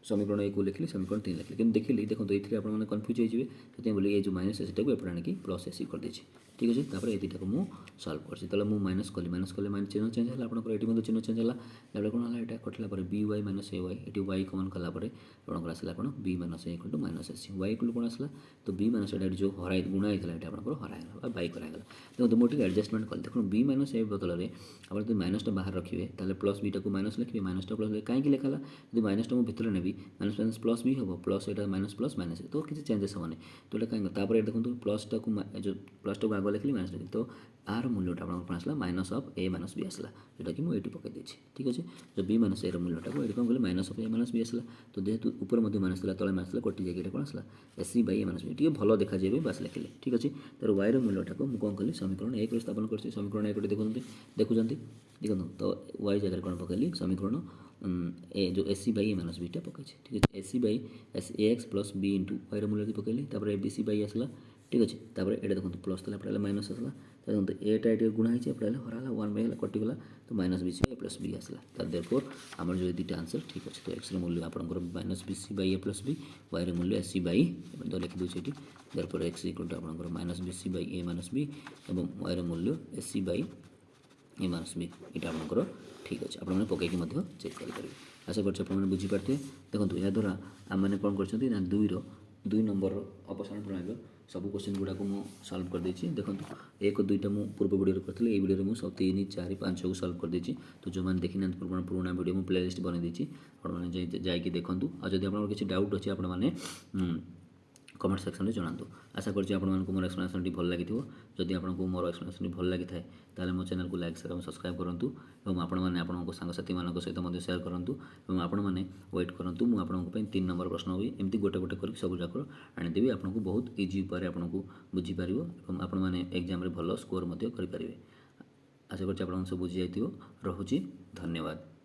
A: समीकरण 1 को लिखली समीकरण 3 लिखली कि देखिली देखो ये आप कन्फ्यूज होते बोले ये जो माइनस एसी टाक एपटे आनिक प्लस एसी कर देती ठीक अच्छे तापर ये दुटा को मुझे सल्व कर माइनस कली माइनस चिन्ह चेंज है आपंकर ये चिन्ह चेंज है कौन है यहाँ कटला बी वाई माइनस ए वाई ये वाई कमन कलापर आपंकर आसला कौन B minus A equal minus AC Y equal कौन आसला तो बी माइनस ए जो हर गुणा होता है आपंकर हराइला बाई कराला देखो मुझे एडजस्टमेंट कल देखो बी माइनस ए बदल में आप माइनसटा बाहर रखिए ताले प्लस बीटा को माइनस लिखिए माइनसटा प्लस कहीं लिखाला जो माइनसटा मुझे भितर नेबी माइनस माइनस प्लस भी हम प्लस यहाँ माइनस प्लस माइनस तो किसी चेंजेस हेनी तो ये कहीं देखो प्लसटा को जो प्लसटा को आगे लिखली माइनस लिखी तो आर मूल्यटा आप आसला minus of a minus b आसला जोटा कि मुझे पकई देती ठीक अच्छे जो बी माइनस ए मूल्यटा को ये कौन कल minus of a minus b आसला तो जेहतु ऊपर माइनस था तले माइनस कटि जाए कौन आसला AC by A minus B T भल देखा जाए बस लिखिले ठीक अच्छे तर वाई मूल्यटा को मुझे कौन कली समीकरण 1 स्थापन कर समीकरण 1 देखुं देखो तो वाई जगह कौन पकड़ी समीकरण ए जो AC by A minus beta पकई ठीक है AC by A x plus B into Y मूल्य पकड़ी ए बी सी बै आसला ठीक अच्छे तापर ये देखो प्लस था एपटे माइनस आसला देखो एटा ये गुणा होती है हरा वन बै कटिगला तो माइनस बी सी ए प्लस बी आसला देयरफॉर आम जो दुटा आंसर ठीक अच्छे तो एक्स मूल्य आपंकर minus B C by A plus B Y मूल्य एसी बै तो लिखिदे ये देयरफॉर एक्स इक्वल टू आपंकर minus B C by A minus B और वाई मूल्य AC by A minus B यहाँ आपंकर ठीक अच्छे आपने पकईकि चेक करेंगे आशा कर बुझीपारे देखो या द्वारा आम मैंने कौन कर दुई नंबर अपसारण प्रणाली सब क्वेश्चन गुड़ाक मुझे सल्व कर देती देखो एक दुईटा मुझे पूर्व वीडियो करी ये वीडियो मुझे 3 4 5 को सल्व कर देती तो जो मैंने देखी ना पुराना वीडियो मुझे प्ले लिस्ट बनई देती आपने जाकि देखूँ और जब आप किसी डाउट अच्छे आपने कमेंट सेक्शन में जनातु आशा करछि आपको मोर एक्सप्लेनेशन भल लगी जदि आपको मोर एक्सप्लेनेशन भल लगी थाए ताले मो चैनल को लाइक शेयर और सब्सक्राइब करूँ और आपण मैंने आपको सांगसाथी मान सहित शेयर करूँ और आपण मैंने वेट करूँ मुझे 3 नंबर प्रश्न भी एमती गोटे गोटे कर सब जाक आनीदेवी आपको बहुत इजी उपाय आपको बुझीपर और आपण मैंने एग्जाम भल स्कोर करें आशा करछि आप सब बुझी जाइए। रहुछि धन्यवाद।